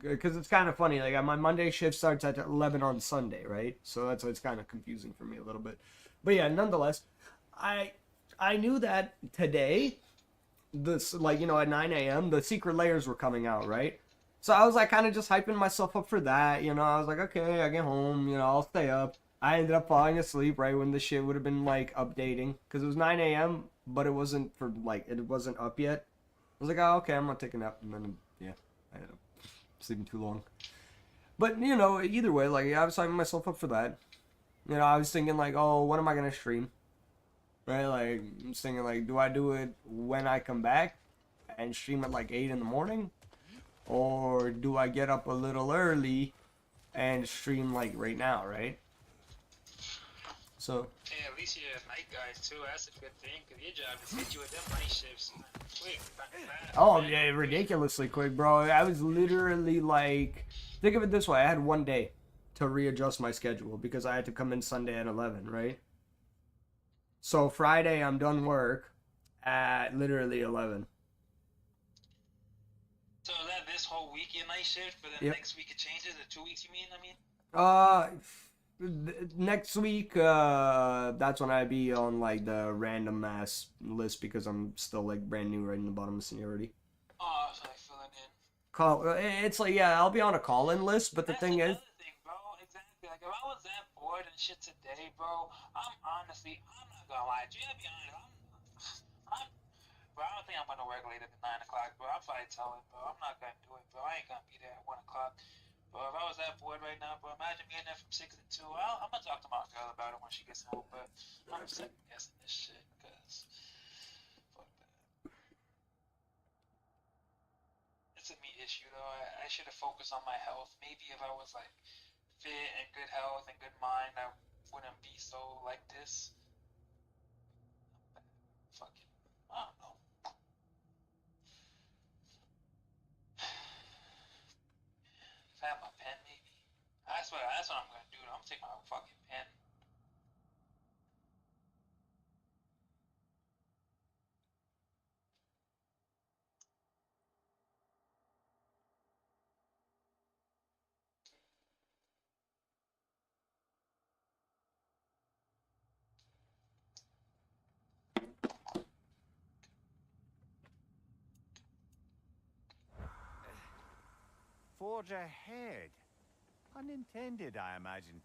because it's kind of funny. Like my Monday shift starts at 11 on Sunday, right? So that's why it's kind of confusing for me a little bit. But yeah, nonetheless, I knew that today, this like you know at 9 a.m. the secret layers were coming out, right? So I was like kind of just hyping myself up for that, you know. I was like, okay, I get home, you know, I'll stay up. I ended up falling asleep right when the shit would have been like updating because it was 9 a.m. but it wasn't it wasn't up yet. I was like, oh, okay, I'm gonna take a nap, and then yeah, I ended up sleeping too long. But you know, either way, like I was hyping myself up for that. You know, I was thinking like, oh, when am I gonna stream? Right, like I'm just thinking like, do I do it when I come back and stream at like 8 in the morning? Or do I get up a little early and stream like right now, right? So. hey, at least you're a night guy too. That's a good thing, cause your job is hit you with them night shifts quick, fast. Oh yeah, ridiculously quick, bro. I was literally like, think of it this way: I had one day to readjust my schedule because I had to come in Sunday at 11, right? So Friday I'm done work at literally 11. So is that this whole week your night shift, but then Yep. next week it changes? The 2 weeks you mean? Next week, that's when I be on like the random ass list because I'm still like brand new right in the bottom of seniority. Oh, so I filling in. It's like yeah, I'll be on a call-in list, but the That's thing is, another thing, bro. Exactly. Like if I was that bored and shit today, bro, I'm not gonna lie to you. To be honest, bro, I don't think I'm gonna work later than 9 o'clock, bro. I'm probably telling, bro. I'm not gonna do it, bro. I ain't gonna be there at 1 o'clock. Bro, if I was that bored right now, bro, imagine being there from 6 to 2. I'm gonna talk to my girl about it when she gets home, but I'm second guessing this shit, cause fuck that. It's a me issue, though. I should have focused on my health. Maybe if I was like fit and good health and good mind, I wouldn't be so like this. Fucking, I don't know. If I have my pen, maybe. That's what I'm gonna do. I'm gonna take my fucking pen. Forge ahead. Unintended, I imagine.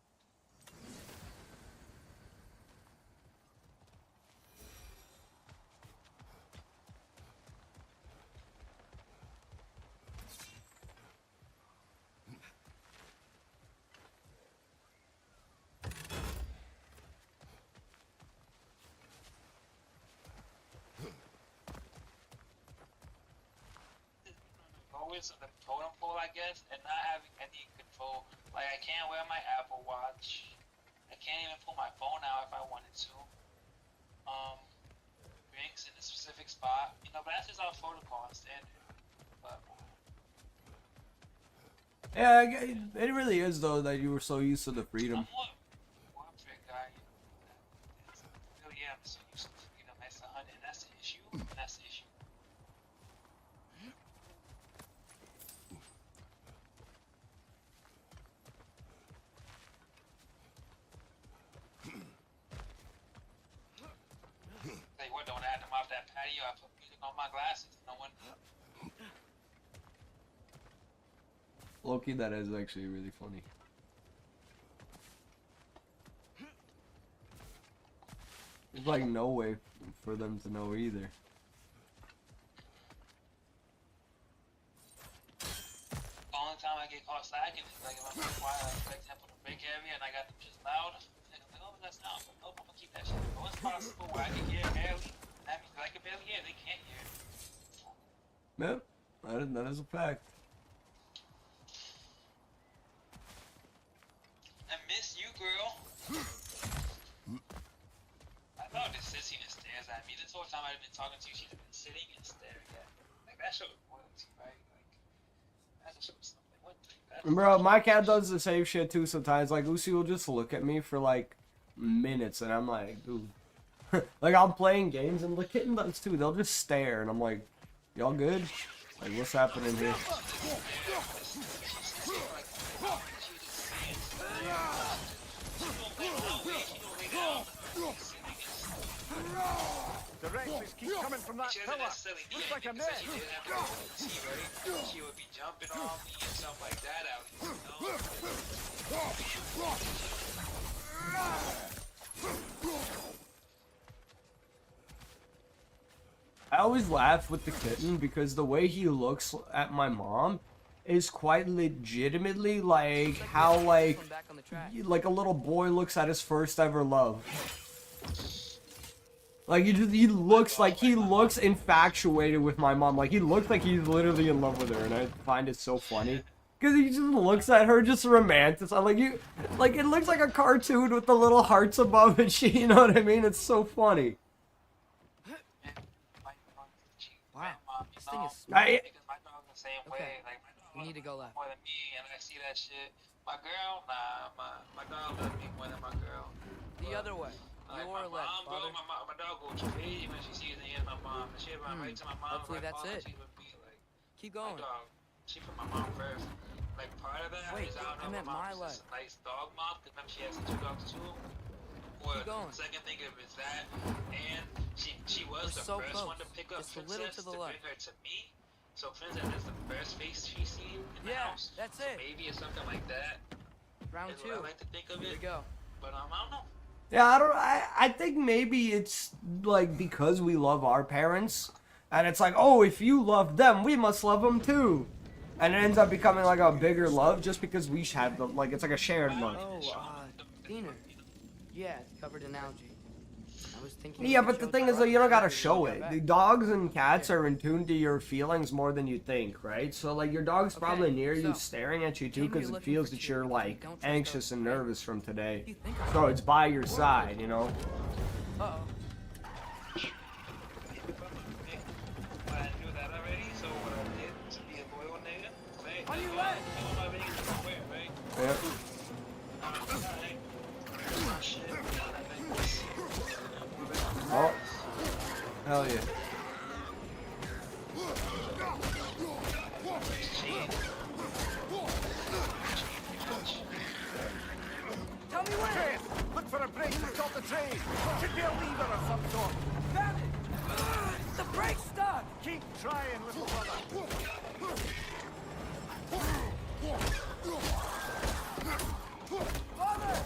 powers of the totem pole, I guess, and not having any control. Like, I can't wear my Apple Watch. I can't even pull my phone out if I wanted to. Drinks in a specific spot. You know, but that's just our protocol and standard. But, Yeah, it really is though that you were so used to the freedom. I'm more warfare guy. Oh yeah, I'm so used to freedom. That's the hunting. That's the issue. That's the issue. Hey, what? Don't add them off that patio. I put music on my glasses. No one. Low-key, that is actually really funny. There's like no way for them to know either. The only time I get caught slacking is like if I'm in quiet, like for example, the break area and I got them just loud. And I'm like, oh, that's not. But nope, I'm gonna keep that shit. But it's possible where I can hear barely. That means I can barely hear. They can't hear. Yep, that is a fact. I miss you, girl. I thought this sissy just stares at me. This whole time I've been talking to you, she's been sitting and staring at me. Like, that shows loyalty, right? Like, that just shows something. What the? Bro, my cat does the same shit too sometimes. Like, Lucy will just look at me for like minutes, and I'm like, dude. Like, I'm playing games, and the kitten does too. They'll just stare, and I'm like, y'all good? Like, what's happening here? The wrenches keep coming from that pillar. Looks like a net. She would be jumping on me and stuff like that out here, you know? I always laugh with the kitten because the way he looks at my mom is quite legitimately like how like a little boy looks at his first ever love. Like he looks infatuated with my mom. Like he looks like he's literally in love with her, and I find it so funny. Cause he just looks at her just romantic. Like it looks like a cartoon with the little hearts above it. You know what I mean? It's so funny. Wow, this thing is smart. Because my dog's the same way. Like, my dog we need to go left. more than me, and I see that shit. My girl, nah, my dog loves me more than my girl. The other way. Like, Your my left, mom, bro, father. my dog goes crazy when she sees me and my mom. And she run right to my mom. Hopefully like, that's oh, it. She would be like, Keep going. my dog, she put my mom first. Like, part of that Wait, is I don't know I meant if my my mom is left. a nice dog mom, because remember she has 2 dogs too. Or Keep going. the second thing of is that, and she was We're the so first close. one to pick up Just a little Princess to the to left. bring her to me. So Princess is the first face she's seen in the Yeah, house. that's So it. maybe it's something like that. Round Is 2. what I like to think of Here it. we go. But I don't know. Yeah, I think maybe it's like because we love our parents, and it's like, oh, if you love them, we must love them too, and it ends up becoming like a bigger love just because we have the like it's like a shared love. Oh, dinner. Yeah, covered in algae. I was thinking. Yeah, but the thing is, though, you don't gotta show it. The dogs and cats are in tune to your feelings more than you think, right? So, like, your dog's probably near you, staring at you, too, because it feels that you're, like, anxious and nervous from today. So it's by your side, you know? Uh-oh. I knew that already, so what I did to be a loyal nigga, right? On your left! Yep. Oh. Hell yeah. Tell me when! Look for a break to stop the train. Should be a lever of some sort. Found it! The brake's stuck! Keep trying, little brother. Father!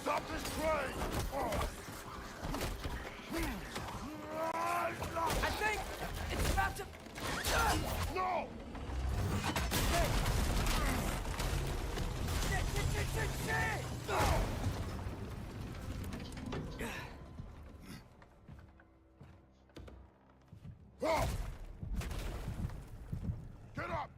Stop this train! I think it's about to... No! Shit! Get up!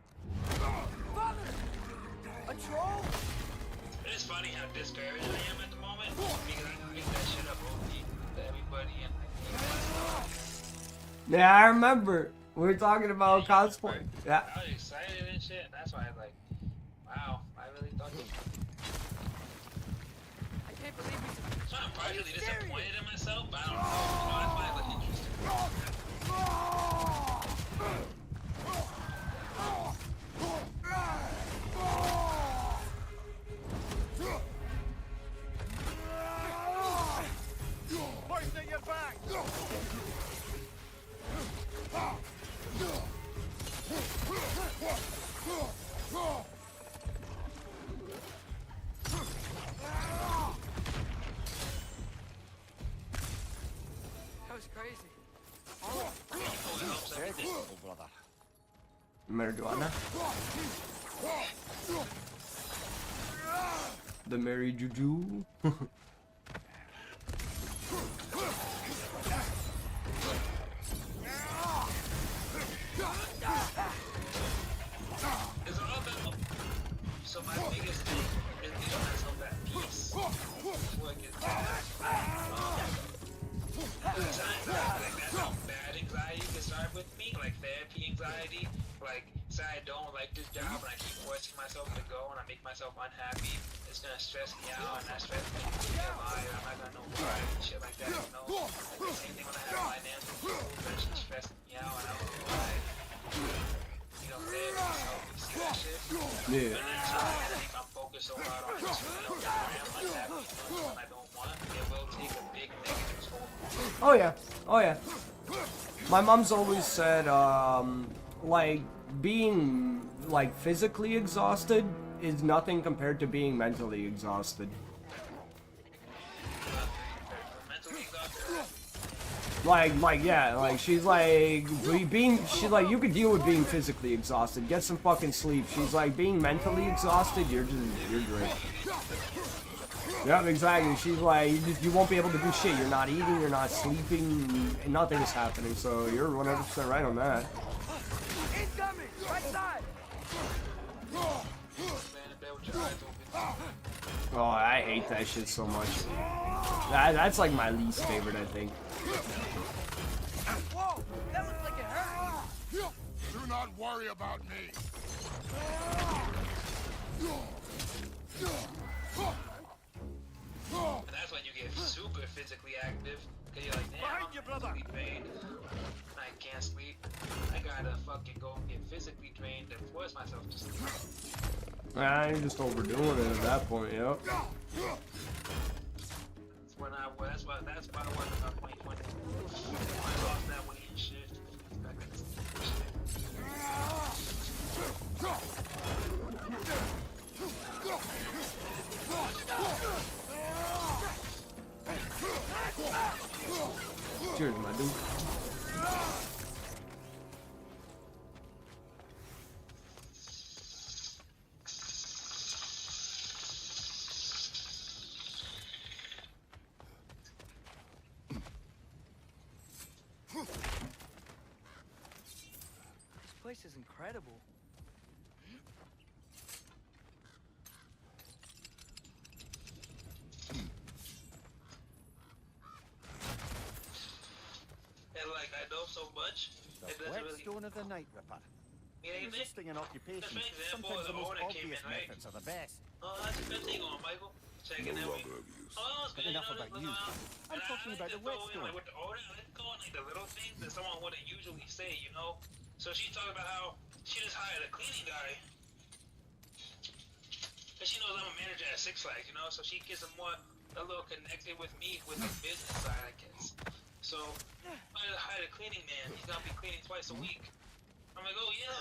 how discouraged I am at the moment because I hype that shit up OP to everybody and Yeah, I remember. We were talking about cosplay. Yeah. I was excited and shit. And that's why I was like, wow, I really thought you. I can't believe we. So I'm partially disappointed in myself, but I don't know. That's why it was interesting. Hoist at your back! That was crazy. Steady, little brother. Marijuana. The Mary Juju. It's all about. So my biggest thing is getting myself at peace before it gets bad. Sometimes like that's how bad anxiety can start with me, like therapy anxiety. Like, say I don't like this job and I keep forcing myself to go and I make myself unhappy. It's gonna stress me out and that stress makes me feel liar. I'm not gonna know why and shit like that, you know? Like the same thing when I have financial goals that shit stressing me out and I don't know why. You know, therapy helps me that shit. Yeah. And then sometimes if I'm focused so hard on this, you know, I'm unhappy when I don't want, it will take a big negative toll. Oh yeah. Oh yeah. My mom's always said, like, being, like, physically exhausted is nothing compared to being mentally exhausted. Like, yeah, like, she's like, she's like, you could deal with being physically exhausted, get some fucking sleep. She's like, being mentally exhausted, you're great. Yep, exactly. She's like, you won't be able to do shit. You're not eating, you're not sleeping, and nothing is happening, so you're 100% right on that. Incoming! Right side! Oh, I hate that shit so much. That's like my least favorite, I think. Whoa! That looks like it hurt! Do not worry about me. And that's when you get super physically active. Cause you're like, damn, Behind you, brother. I'm physically drained. I can't sleep. I gotta fucking go and get physically drained and force myself to sleep. I'm just overdoing it at that point, yep. That's when that's why I wasn't about 2020. I lost that weight and shit. Back in this Cheers, my dude. This place is incredible. and like I know so much, it doesn't really. Whetstone of the Night Ripper. Yeah, you think? Resisting an occupation, That's an example sometimes of the the most owner came obvious in, right? methods are the best. Oh, that's a good thing on Michael. Checking No in with. longer of use. Oh, it's But good. enough You know, about look you. around. I'm And talking I about like the to throw in, Whetstone. like with the order, I like to go on like the little things that someone wouldn't usually say, you know. So she talked about how she just hired a cleaning guy. Cause she knows I'm a manager at Six Flags, you know, so she gets a little connected with me with the business side, I guess. So I hired a cleaning man. He's gonna be cleaning twice a week. I'm like, oh yeah,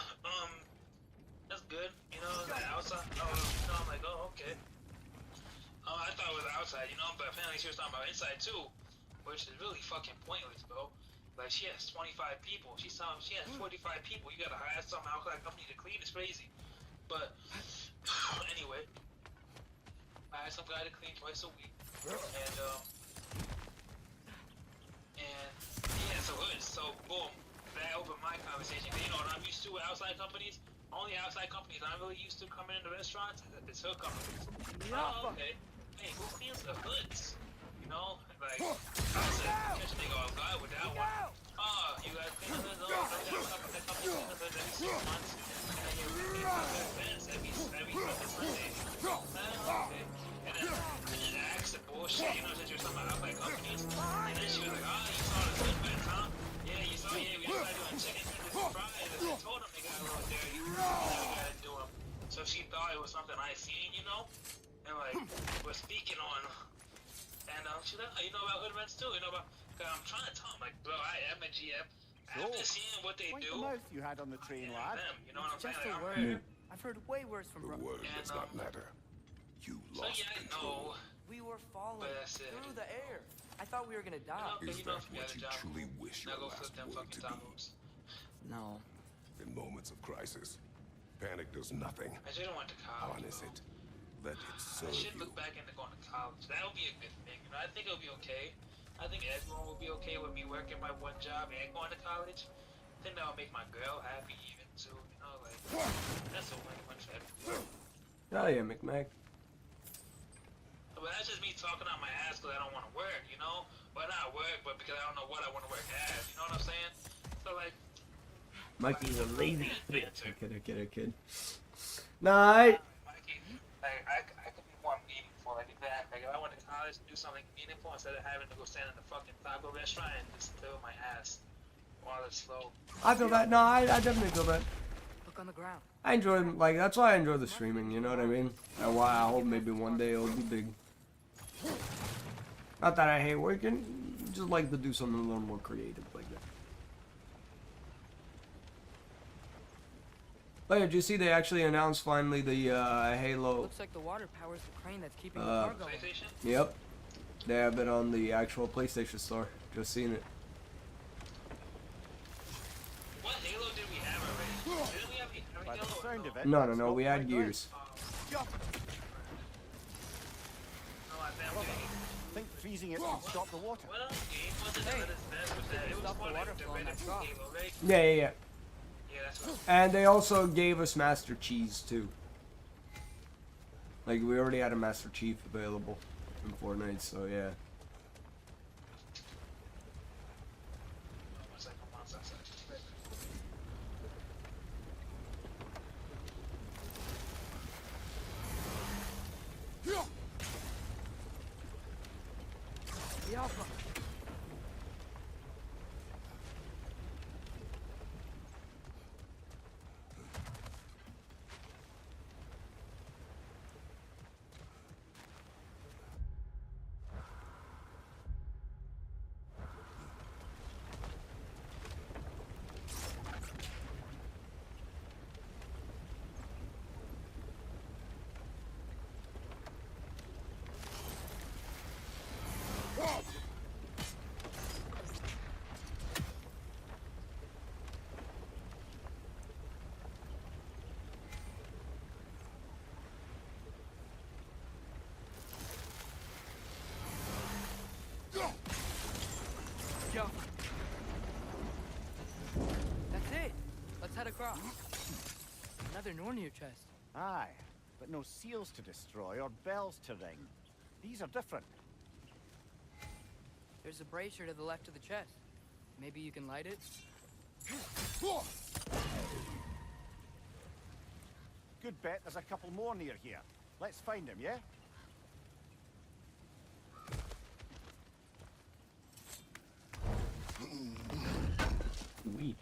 that's good. You know, like outside. I'm like, oh okay. I thought it was outside, you know, but apparently she was talking about inside too, which is really fucking pointless, bro. Like she has 25 people. She has 45 people. You gotta hire some outside company to clean. It's crazy. But anyway, I had some guy to clean twice a week, and yeah, so boom, that opened my conversation. You know what I'm used to with outside companies. Only outside companies I'm really used to coming into restaurants is her companies. Oh, okay. hey, who feels the hoods? You know, like, I said, catch a nigga off guard with that one. Oh, you guys clean the hoods? Oh, we got a couple clean the hoods every 6 months. And then you clean the hoods every fucking Sunday. Okay. And then I asked the bullshit, you know, since you're some outside companies. And then she was like, oh, you saw the good vets, huh? Yeah, you saw, yeah, we started doing chicken tenders and fries. And I told them they got a little dirty. And then we gotta do them. So she thought it was something I seen, you know? And like, we're speaking on. And she's like, oh, you know about hood events too? You know about, cause I'm trying to tell him, like, bro, I am a GF. After seeing what they Like do, the mouth you had on the train, lad. them, you know what I'm Just saying? a Like, word. I've heard way worse from The bro. word does not matter. You so lost yeah, I control. know. We were falling But that's it. through the air. I thought we were gonna die. Is You know, that if we what had a you job, truly wish now your go flip last them word fucking to be? tacos. No. In moments of crisis, panic does nothing. I should've went to college. Harness it. Let it I serve should you. look back into going to college. That would be a good thing. You know, I think it'll be okay. I think everyone will be okay with me working my one job and going to college. I think that'll make my girl happy even too. You know, like that's a win-win for everyone. Hell yeah, McMac. But that's just me talking out my ass because I don't want to work. You know, but not work, but because I don't know what I want to work as. You know what I'm saying? So like, Mikey's a lazy bitch. I kid. Nah, Mikey, like I could be more meaningful like that. Like if I went to college, do something meaningful instead of having to go stand in the fucking taco restaurant and just fill my ass while it's slow. I feel that. No, I definitely feel that. Look on the ground. I enjoy, like, that's why I enjoy the streaming, you know what I mean? And why I hope maybe one day it'll be big. Not that I hate working, just like to do something a little more creative like that. Oh yeah, did you see they actually announced finally the Halo? Looks like the water powers the crane that's keeping the cargo. PlayStation? Yep. They have it on the actual PlayStation Store. Just seen it. What Halo did we have already? Didn't we have By the Halo? sound of it. No, that's no, not we had quite Gears. right. Yeah. No, I think Think freezing it would stop the water. what else game was it that let us mess with that? It was Stop the one water like flow in that the trough. Halo, right? Yeah. Yeah, that's what. And they also gave us Master Chief too. Like we already had a Master Chief available in Fortnite, so yeah. One second, one second. The Alpha. Jump. That's it. Let's head across. Another Nornir chest. Aye, but no seals to destroy or bells to ring. These are different. There's a brazier to the left of the chest. Maybe you can light it? Good bet there's a couple more near here. Let's find him, yeah? We.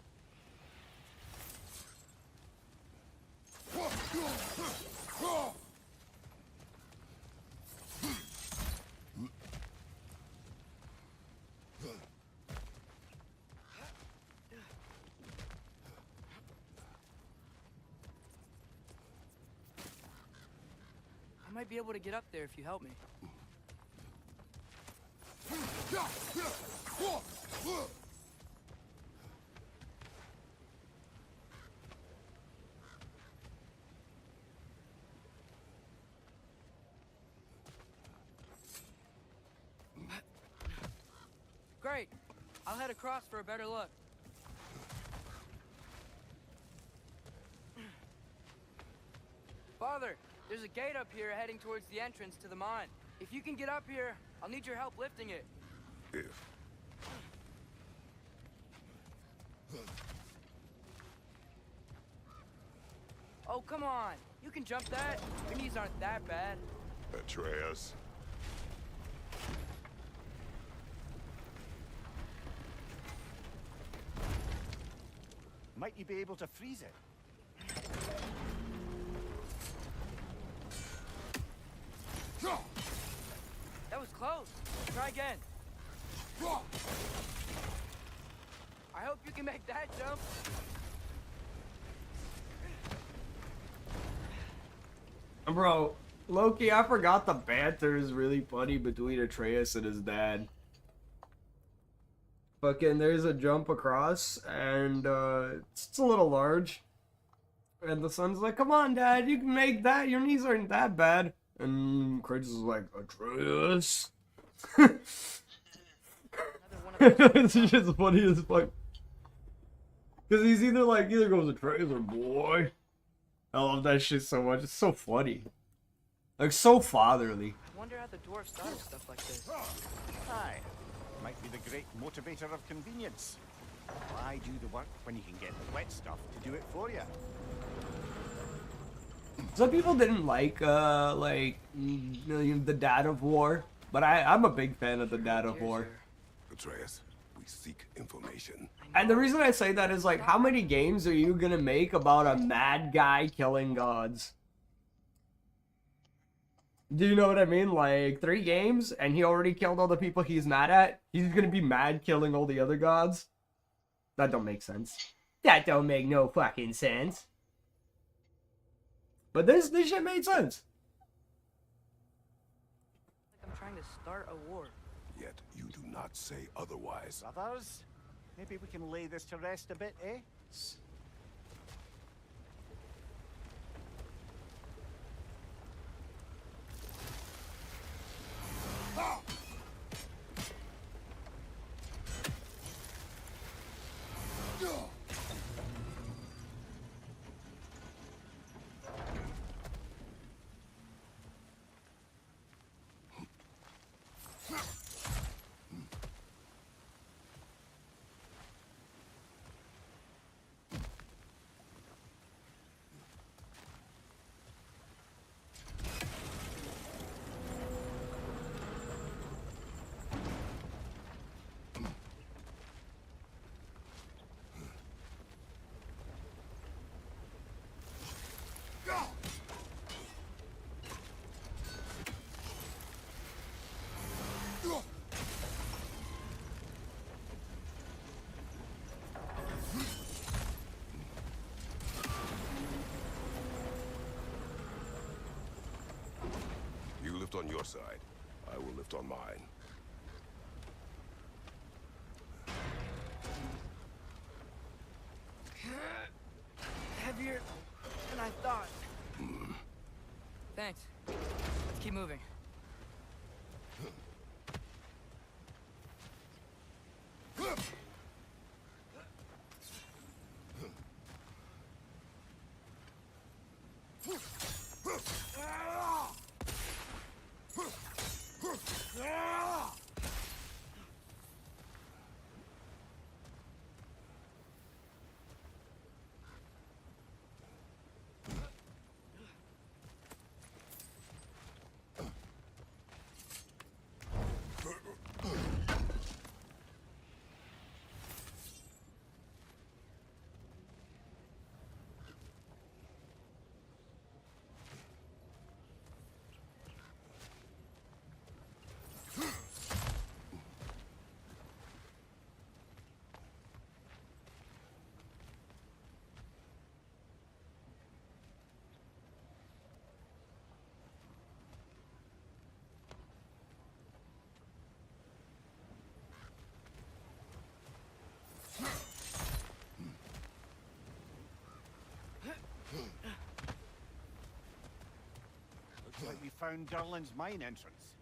I might be able to get up there if you help me. Great. I'll head across for a better look. Father, there's a gate up here heading towards the entrance to the mine. If you can get up here, I'll need your help lifting it. If. Oh, come on. You can jump that. Your knees aren't that bad. Atreus. Might you be able to freeze it? That was close. Try again. I hope you can make that jump. Bro, Loki, I forgot the banter is really funny between Atreus and his dad. Fucking, there's a jump across, and it's a little large. And the son's like, come on, Dad, you can make that. Your knees aren't that bad. And Kratos is like, Atreus? It's just funny as fuck. Because he's either goes Atreus or boy. I love that shit so much. It's so funny. Like, so fatherly. I wonder how the dwarves started stuff like this. Aye. Might be the great motivator of convenience. Why do the work when you can get the wet stuff to do it for you? Some people didn't like the Dad of War, but I'm a big fan of the Dad of War. Atreus, we seek information. And the reason I say that is, like, how many games are you gonna make about a mad guy killing gods? Do you know what I mean? Like, 3 games, and he already killed all the people he's mad at? He's gonna be mad killing all the other gods? That don't make sense. That don't make no fucking sense. But this shit made sense. Like I'm trying to start a war. Yet you do not say otherwise. Brothers, maybe we can lay this to rest a bit, eh? You lift on your side. I will lift on mine. Heavier than I thought. Thanks. Let's keep moving. Looks like we found Durlin's mine entrance.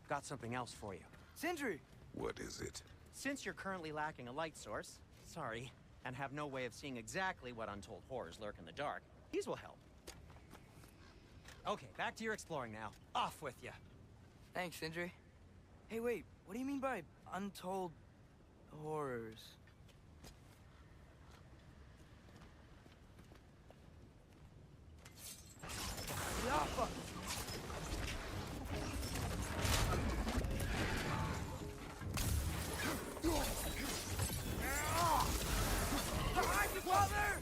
Got something else for you. Sindri! What is it? Since you're currently lacking a light source, sorry, and have no way of seeing exactly what untold horrors lurk in the dark, these will help. Okay, back to your exploring now. Off with you. Thanks, Sindri. Hey, wait, what do you mean by untold horrors? Yappa! Behind you, brother!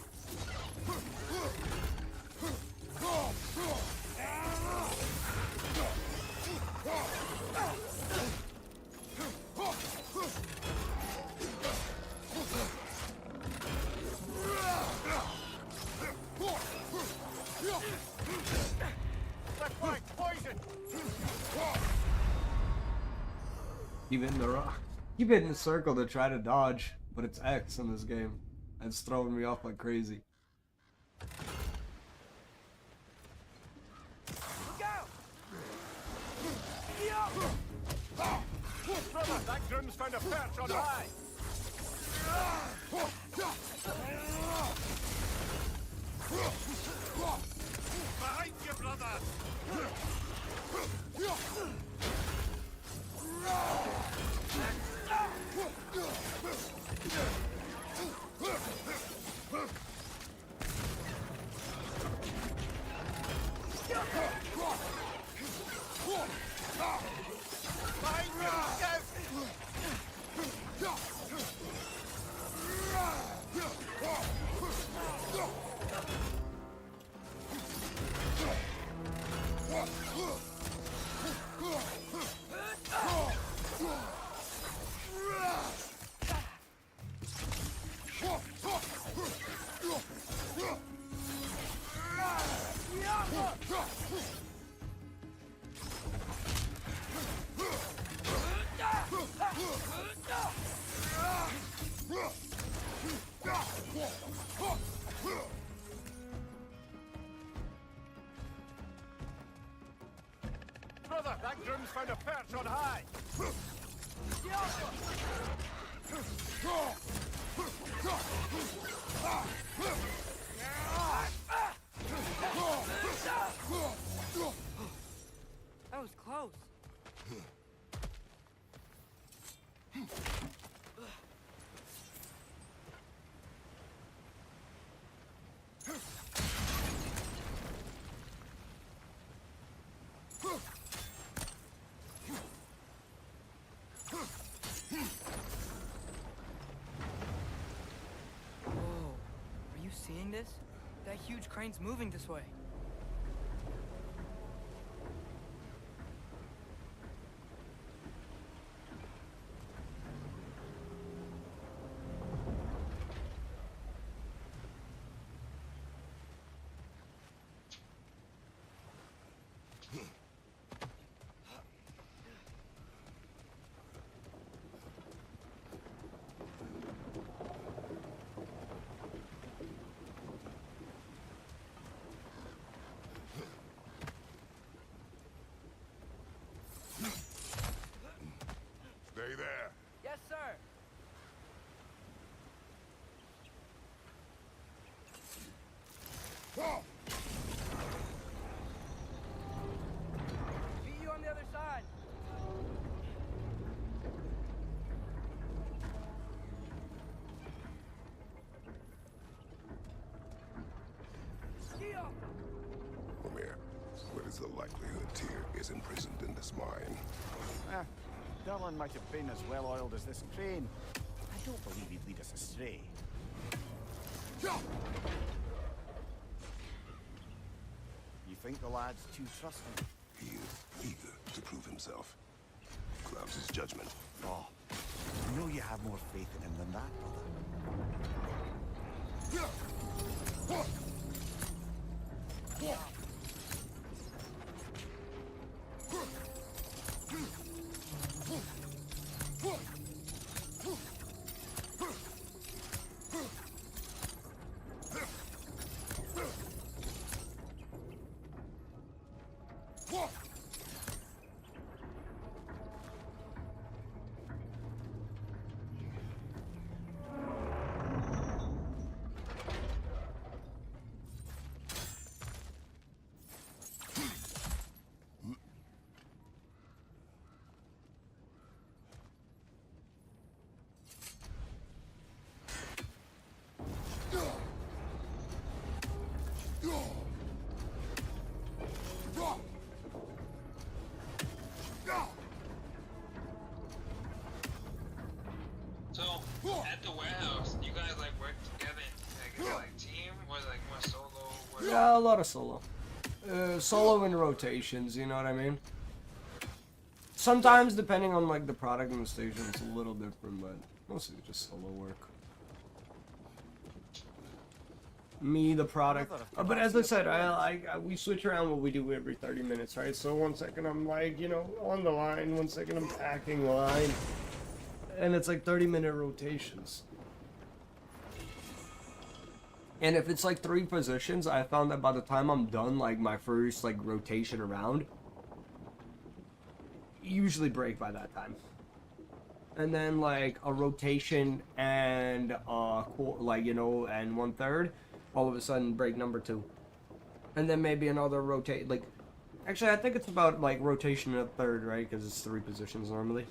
Keep hitting the rock. Keep hitting the circle to try to dodge, but it's X in this game. It's throwing me off like crazy. Look out! Brother, that groom's found a perch on high! Behind you, brother! Behind you, scout! Brother, that groom's found a perch on high! That was close. Whoa, are you seeing this? That huge crane's moving this way. Stay there. Yes, sir. Meet you on the other side. Lair, what is the likelihood Tyr is imprisoned in this mine? Dylan might have been as well oiled as this crane. I don't believe he'd lead us astray. You think the lad's too trusting? He is eager to prove himself. Clouds his judgment. Oh, I know you have more faith in him than that, brother. Yeah, a lot of solo. Solo and rotations, you know what I mean? Sometimes, depending on like the product and the station, it's a little different, but mostly just solo work. Me, the product. But as I said, we switch around what we do every 30 minutes, right? So 1 second I'm like, you know, on the line, 1 second I'm packing line. And it's like 30-minute rotations. And if it's like 3 positions, I found that by the time I'm done, like my first like rotation around, usually break by that time. And then like a rotation and like, you know, and 1/3, all of a sudden break number 2. And then maybe another rotate, like, actually I think it's about like rotation and a third, right? Because it's 3 positions normally.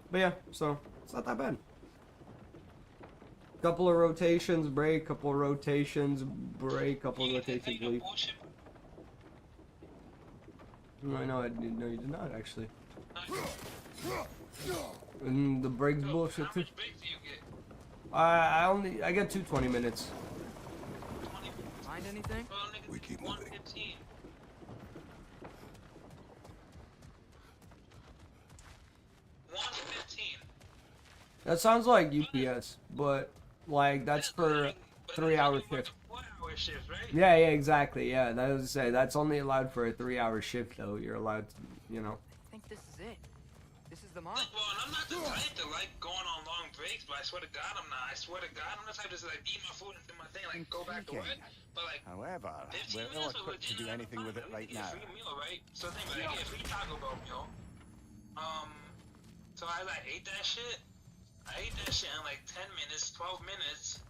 But yeah, so it's not that bad. Couple of rotations, break, couple of rotations, break, couple of rotations, leave. No, you did not actually. And the breaks bullshit too. I get 2 minutes. Find anything? We keep moving. That sounds like UPS, but like that's for 3-hour shift. 4-hour shift, right? Yeah, exactly. Yeah, that was to say that's only allowed for a 3-hour shift though. You're allowed to, you know. I think this is it. This is the mark. Well, and I'm not the type to like going on long breaks, but I swear to God I'm not. I swear to God I'm the type to just like eat my food and do my thing, like go back to work. But like, however, we're ill equipped to do anything with it right now. Free meal, right? So think about it, I get a free Taco Bell meal. So I like ate that shit. I ate that shit in like 10 minutes, 12 minutes.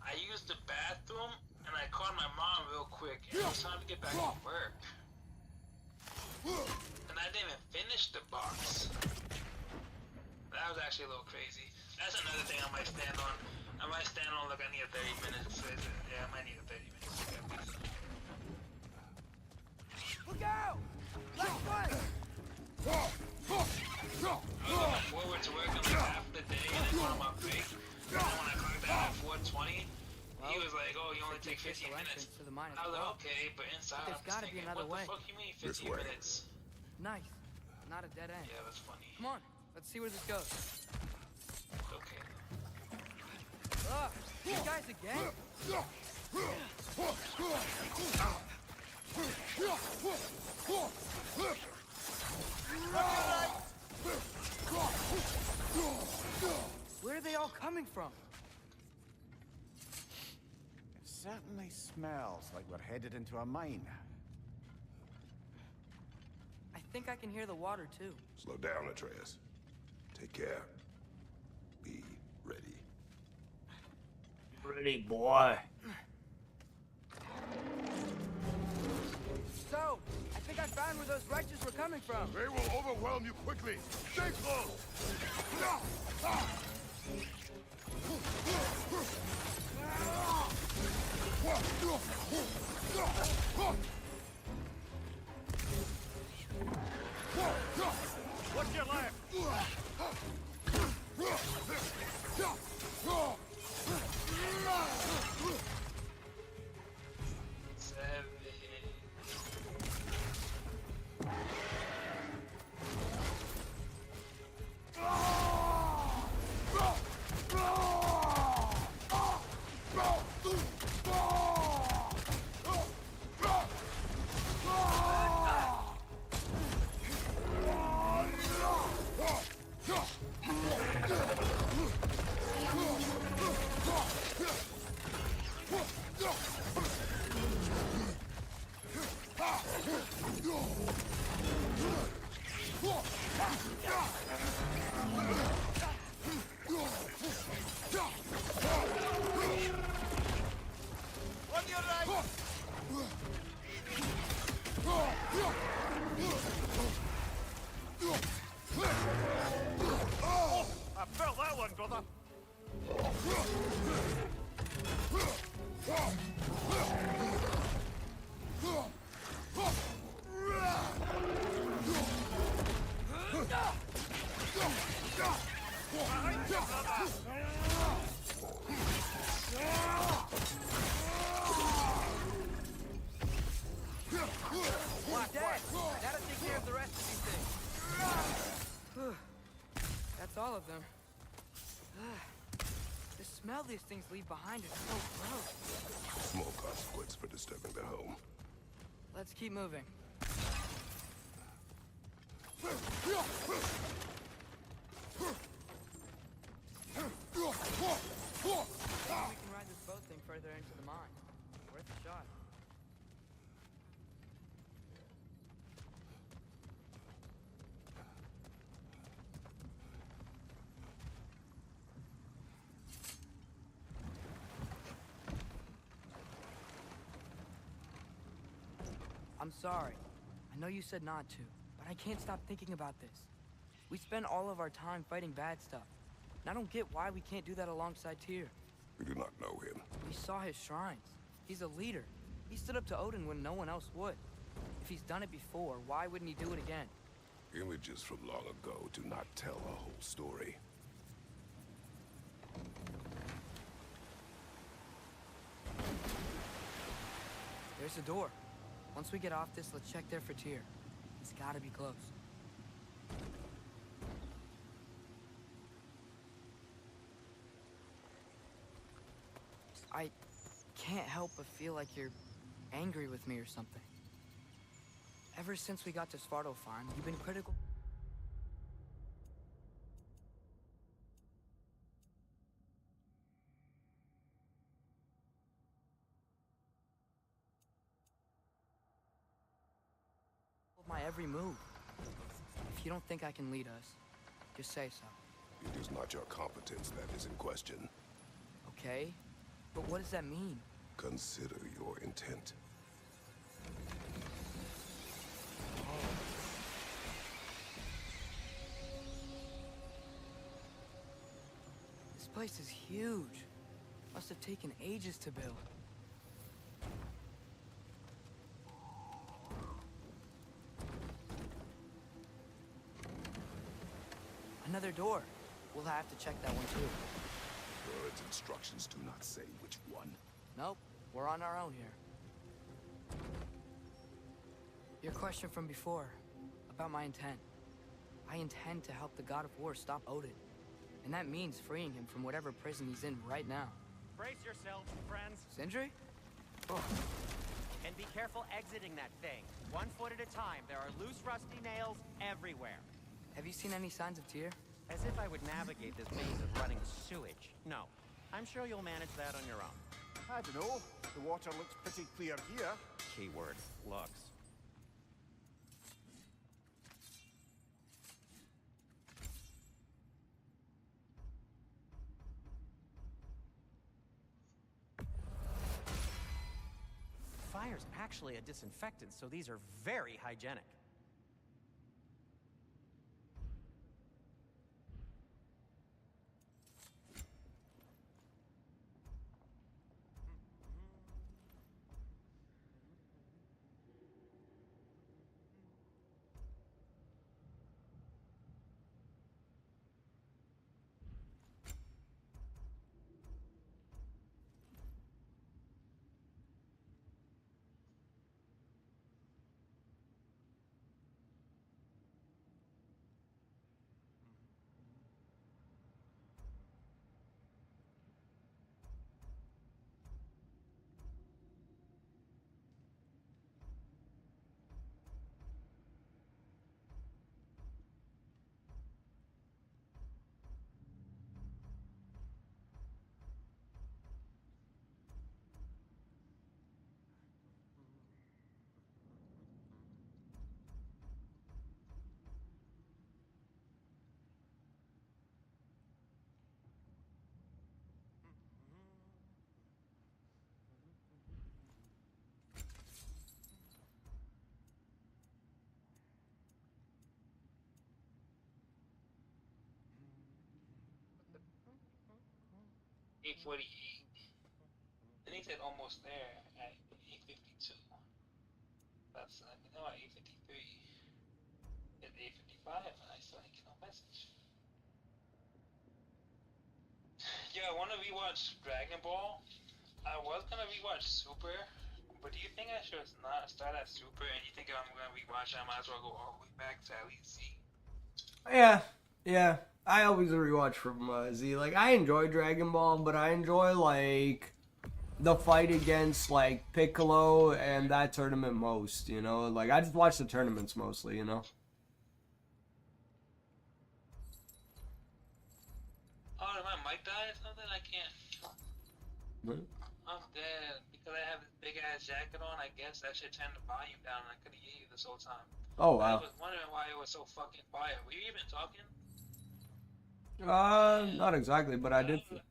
I used the bathroom and I called my mom real quick and it was time to get back to work. And I didn't even finish the box. That was actually a little crazy. That's another thing I might stand on. I might stand on like I need a 30 minutes. Yeah, I might need a 30 minutes. Look out! Left foot! I was looking forward to working like half the day and then going on my break. And then when I clocked out at 4:20, he was like, "Oh, you only take 15 minutes." I was like, "Okay," but inside I was thinking, "What the fuck you mean 15 minutes?" Nice. Not a dead end. Yeah, that's funny. Come on, let's see where this goes. Okay. Ugh, you guys again? Where are they all coming from? It certainly smells like we're headed into a mine. I think I can hear the water too. Slow down, Atreus. Take care. Be ready. Ready, boy. So, I think I found where those righteous were coming from. They will overwhelm you quickly. Stay close. What's your left? I felt that one, brother. of them. The smell these things leave behind is so gross. Small consequence for disturbing their home. Let's keep moving. Maybe we can ride this boat thing further into the mine. Worth a shot. I'm sorry. I know you said not to, but I can't stop thinking about this. We spend all of our time fighting bad stuff. And I don't get why we can't do that alongside Tyr. We do not know him. We saw his shrines. He's a leader. He stood up to Odin when no one else would. If he's done it before, why wouldn't he do it again? Images from long ago do not tell a whole story. There's a door. Once we get off this, let's check there for Tyr. He's gotta be close. I can't help but feel like you're angry with me or something. Ever since we got to Svartalfheim, you've been critical. My every move. If you don't think I can lead us, just say so. It is not your competence that is in question. Okay? But what does that mean? Consider your intent. This place is huge. Must have taken ages to build. Another door. We'll have to check that one too. Bird's instructions do not say which one. Nope, we're on our own here. Your question from before, about my intent. I intend to help the God of War stop Odin. And that means freeing him from whatever prison he's in right now. Brace yourselves, friends. Sindri? Oh, And be careful exiting that thing. 1 foot at a time. There are loose, rusty nails everywhere. have you seen any signs of Tyr? As if I would navigate this maze of running sewage. No. I'm sure you'll manage that on your own. I don't know. The water looks pretty clear here. Keyword, looks. Fire's actually a disinfectant, so these are very hygienic. $8.48. Then he said almost there at 8:52. That's at 8:53. At 8:55, I still ain't get no message. Yeah, I want to rewatch Dragon Ball. I was gonna rewatch Super, but do you think I should not start at Super? And you think if I'm gonna rewatch, I might as well go all the way back to at least see? Yeah, Yeah, I always rewatch from Z. Like, I enjoy Dragon Ball, but I enjoy, like, the fight against, like, Piccolo and that tournament most, you know? Like, I just watch the tournaments mostly, you know? Oh, did my mic die or something? I can't. What? I'm dead. Because I have this big ass jacket on, I guess that should turn the volume down and I couldn't hear you this whole time. Oh, I wow. was wondering why it was so fucking quiet. Were you even talking? Not exactly, but I did. What'd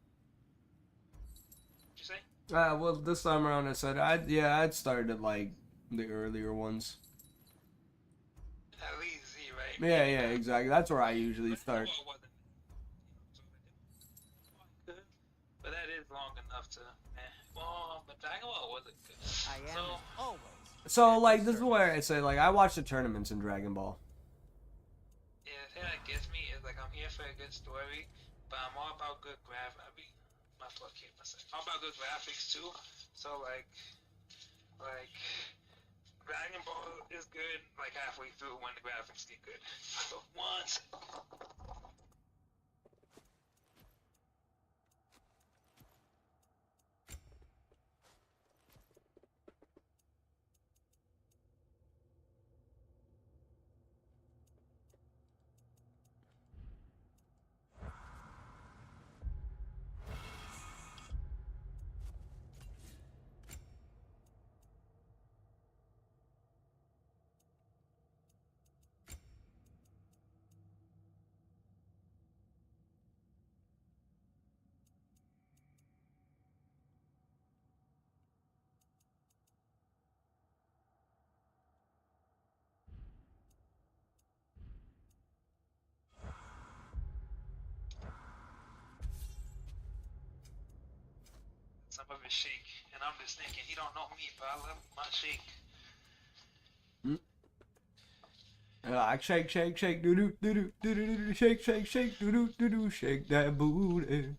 you say? Well, this time around I said, I'd started, like, the earlier ones. At least Z, right? Yeah, yeah, exactly. That's where I usually start. But that is long enough to, man. Well, but Dragon Ball wasn't good. I am So, as always. So, at like, your this is where I say, like, I watch the tournaments in Dragon Ball. yeah, the thing that gets me is, like, I'm here for a good story, but I'm all about good graphics. I mean, my plug here, I'm about good graphics, too. So, like, Dragon Ball is good, like, halfway through when the graphics get good. So, once. Some of it shake, and I'm just thinking, he don't know me, but I love my shake. Like, shake, shake, shake, doo doo doo doo doo doo doo, shake, shake, shake, doo doo doo doo, shake that booty.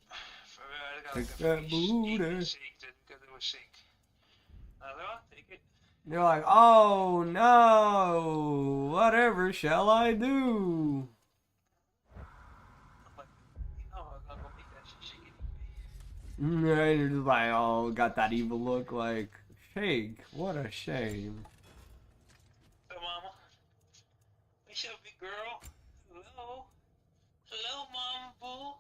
For real, I got Shake like that a free booty. shake just because it was shake. I was like, I'll take it. You're like, oh no, whatever shall I do? I'm like, you know, I was gonna go make that shit shake anyway. Right, you're just like, oh, got that evil look, like, shake, what a shame. So, mama, what's up, big girl? Hello? Hello, mama boo?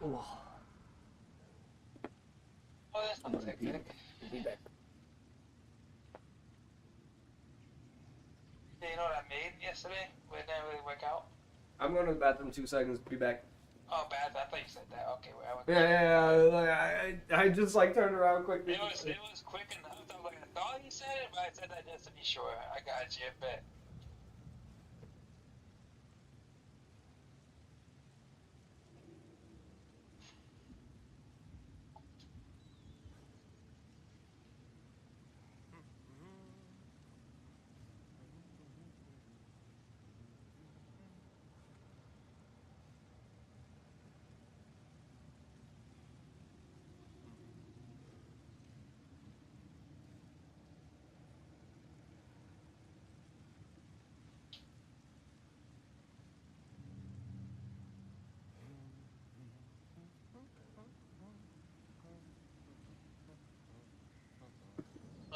Oh. Oh, that's not technic. Be back. Yeah, you know what I made yesterday? But it didn't really work out. I'm going to the bathroom 2 seconds, be back. Oh, bad. I thought you said that. Okay, well, I was. Yeah, like, I just like turned around quickly. It was quick enough. I was like, I thought you said it, but I said that just to be sure. I got you, bet.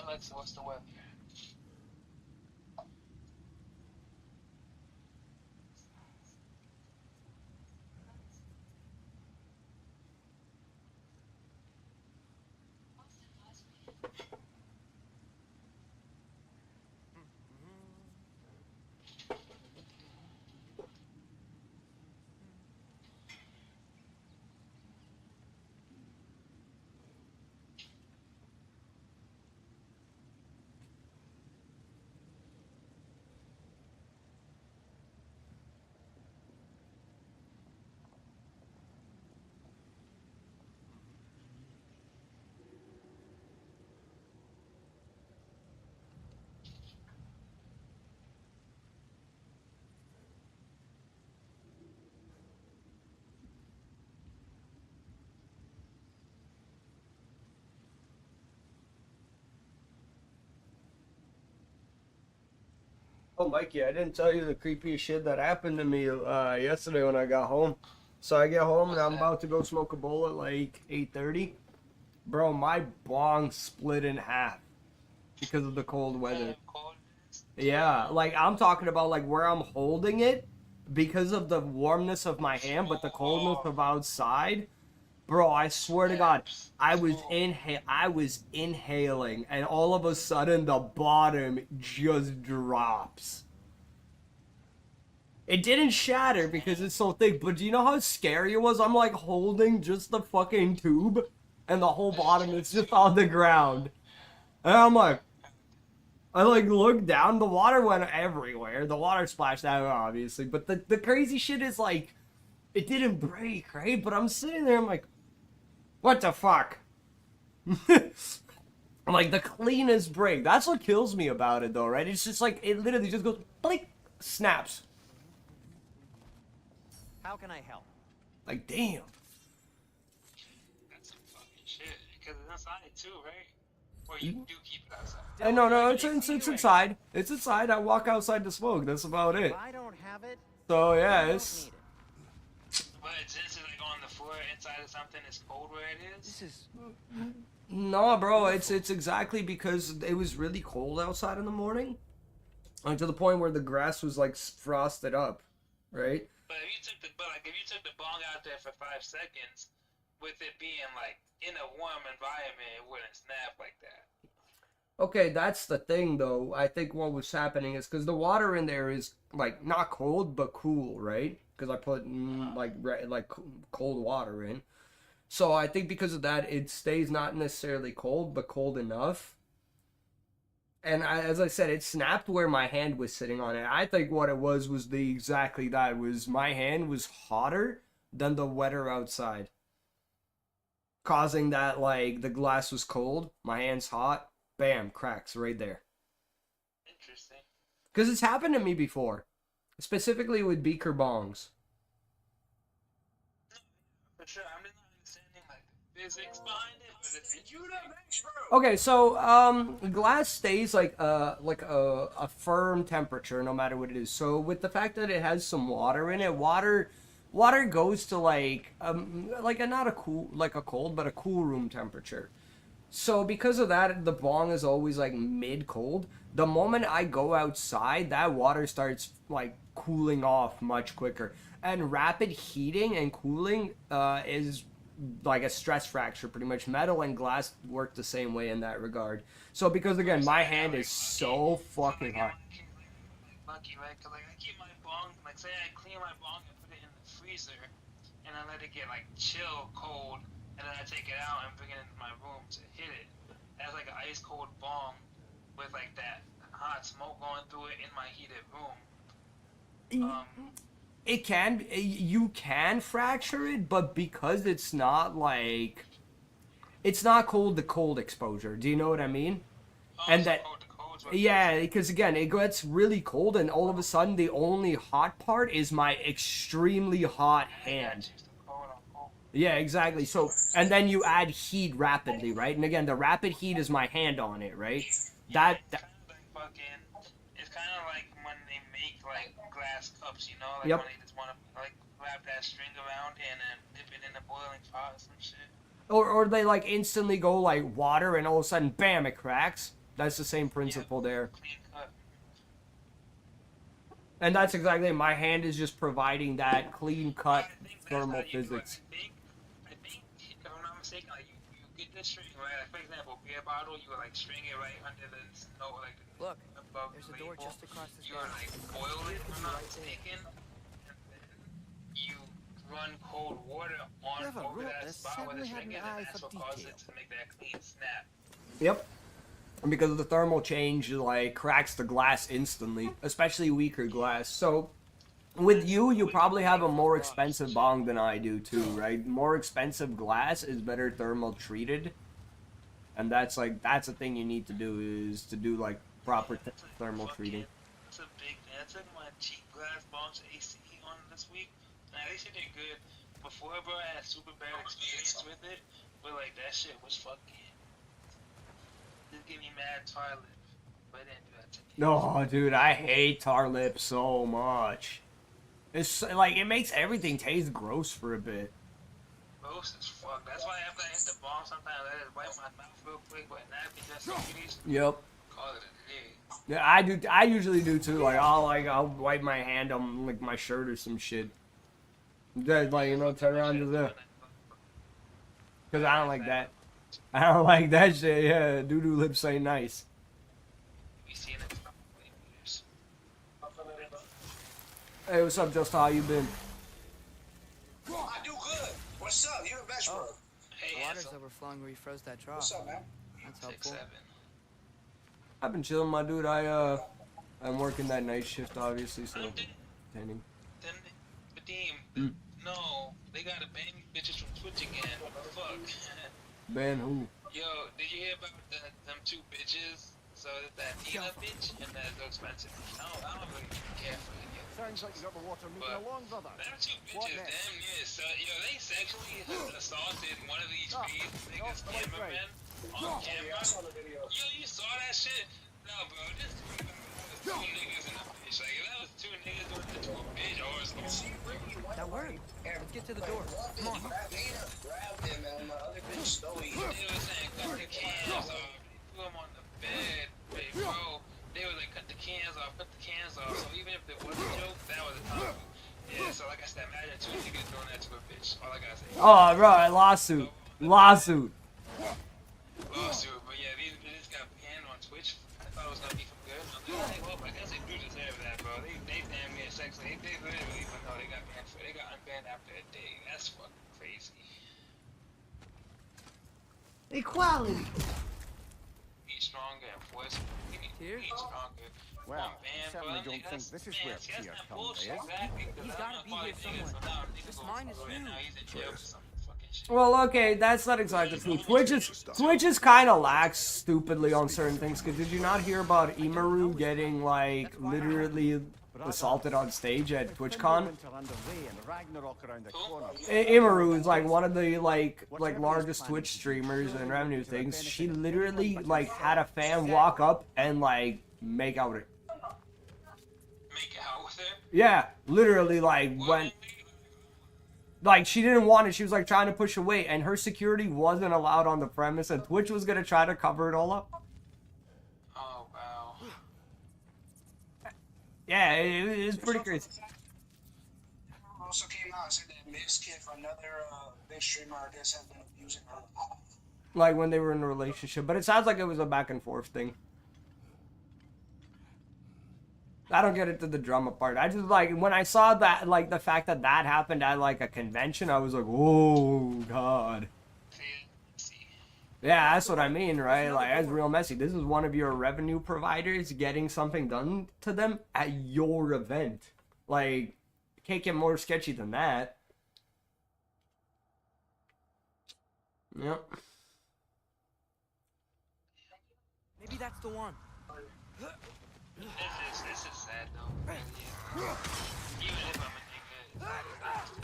Let's see what's the weather. Oh, Mikey, I didn't tell you the creepiest shit that happened to me yesterday when I got home. So I get home and I'm about to go smoke a bowl at like 8:30. Bro, my bong split in half because of the cold weather. Yeah, like I'm talking about like where I'm holding it because of the warmness of my hand, but the coldness of outside. Bro, I swear to God, I was inhaling, and all of a sudden the bottom just drops. It didn't shatter because it's so thick, but do you know how scary it was? I'm like holding just the fucking tube, and the whole bottom is just on the ground. And I'm like, I like looked down, the water went everywhere. The water splashed out, obviously, but the crazy shit is like, it didn't break, right? But I'm sitting there, I'm like, what the fuck? I'm like, the cleanest break. That's what kills me about it, though, right? It's just like, it literally just goes, blink, snaps. How can I help? Like, damn. That's some fucking shit. Because it's inside too, right? Or you do keep it outside. No, it's inside. It's inside. I walk outside to smoke. That's about it. If I don't have it, So, yeah, I don't it's... need it. But since it's like on the floor inside of something, it's cold where it is. This is No, bro, it's exactly because it was really cold outside in the morning. Like, to the point where the grass was, like, frosted up, right? But if you took the bong out there for 5 seconds, with it being like in a warm environment, it wouldn't snap like that. Okay, that's the thing, though. I think what was happening is because the water in there is, like, not cold, but cool, right? Because I put, cold water in. So I think because of that, it stays not necessarily cold, but cold enough. And as I said, it snapped where my hand was sitting on it. I think what it was exactly that. Was my hand was hotter than the weather outside. Causing that, like, the glass was cold, my hand's hot, bam, cracks right there. Interesting. Because it's happened to me before. Specifically with beaker bongs. For sure, I'm just not understanding like the physics behind it, but it's Okay, so glass stays like a firm temperature no matter what it is. So with the fact that it has some water in it, water goes to like not a cool, like a cold, but a cool room temperature. So because of that, the bong is always like mid cold. The moment I go outside, that water starts like cooling off much quicker. And rapid heating and cooling is like a stress fracture, pretty much. Metal and glass work the same way in that regard. So because again, my hand is so fucking hot. Lucky, right? Cause like I keep my bong, like say I clean my bong and put it in the freezer, and I let it get like chill cold, and then I take it out and bring it into my room to hit it. That's like an ice cold bong with like that hot smoke going through it in my heated room. You can fracture it, but because it's not like, it's not cold to cold exposure. Do you know what I mean? And that, yeah, because again, it gets really cold, and all of a sudden, the only hot part is my extremely hot hand. Yeah, exactly. So, and then you add heat rapidly, right? And again, the rapid heat is my hand on it, right? That It's kind of like when they make like glass cups, you know, like yep. when they just want to like wrap that string around and then dip it in the boiling pot or some shit. Or they like instantly go like water, and all of a sudden, bam, it cracks. That's the same principle there. Clean cut. And that's exactly it. My hand is just providing that clean cut thermal physics. I think, if I'm not mistaken, like you get this string right. Like for example, beer bottle, you would like string it right under the snow, like Look, above there's the a door label. just across the You would like boil it, if I'm not mistaken, and then you run cold water on over that spot where the string is, and that's what causes it to make that clean snap. Yep. And because of the thermal change, it like cracks the glass instantly, especially weaker glass. So with you probably have a more expensive bong than I do too, right? More expensive glass is better thermal treated. And that's a thing you need to do, is to do like proper thermal treating. That's a big thing. I took my cheap glass bongs AC on this week, and at least it did good. Before, bro, I had super bad experience with it, but like that shit was fucking, just give me mad toilet. But I didn't do that to me. No, dude, I hate tar lip so much. It's like it makes everything taste gross for a bit. Gross as fuck. That's why after I hit the bomb, sometimes I just wipe my mouth real quick with a napkin just in case. Yep. Call it a day. Yeah, I do. I usually do too. I'll wipe my hand on like my shirt or some shit. Just like turn around to the. Cause I don't like that. I don't like that shit. Yeah, doo doo lips ain't nice. We seen it for years. Hey, what's up, Just? How you been? I do good. What's up? You're a best bro. Hey, The water's handsome. overflowing where you froze that trough. What's up, man? That's helpful. 6'7". I've been chilling, my dude. I'm working that night shift, obviously, so tending. Vadim, no, they gotta ban these bitches from Twitch again. What the fuck? Ban who? Yo, did you hear about them two bitches? So that Tina bitch and that so expensive. I don't really care for it yet. Sounds like you got the water moving along, brother. Them two What bitches, next? damn near. So, they sexually assaulted one of these niggas cameramen on camera. I saw the video. Yo, you saw that shit? No, bro, this was two niggas in a bitch. Like, if that was two niggas doing it to a bitch or something. That worked. Let's get to the door. Come on. Grabbed him and the other bitch stole him. They were saying cut the cans off. They threw him on the bed, bro. They were like cut the cans off. So even if it was a joke, that was a time. Yeah, so like I said, imagine two niggas doing that to a bitch. All I gotta say. Oh, right, lawsuit. Lawsuit. But yeah, these bitches got banned on Twitch. I thought it was gonna be for good. I'm like, well, I guess they do deserve that, bro. They damn near sexually. They literally, but no, they got banned for. They got unbanned after a day. That's fucking crazy. Equality. Be stronger and voice. We need to Here? be stronger. Well, One band, certainly bro. don't think this is where Man, see, that's Tia not comes, bullshit, eh? exactly. He's gotta be here somewhere. This mine is huge. Now he's in jail for some fucking shit. Well, okay, that's not exactly true. Twitch is kind of lax stupidly on certain things. Cause did you not hear about Imaru getting like literally assaulted on stage at TwitchCon? Winter underway and Ragnarok around the corner. Imaru is like one of the like largest Twitch streamers and revenue things. She literally like had a fan walk up and like make out with her. Make it out with her? Yeah, literally like went. Like she didn't want it. She was like trying to push away, and her security wasn't allowed on the premise, and Twitch was gonna try to cover it all up. Oh wow. Yeah, it's pretty crazy. Also came out and said that Miss Kid, another big streamer, I guess, has been abusing her. Like when they were in a relationship, but it sounds like it was a back and forth thing. I don't get into the drama part. I just like when I saw that, like the fact that that happened at like a convention, I was like, oh god. Yeah, that's what I mean, right? Like that's real messy. This is one of your revenue providers getting something done to them at your event. Like, can't get more sketchy than that. Yep. Maybe that's the one. This is sad though. Yeah. Even if I'm a nigga.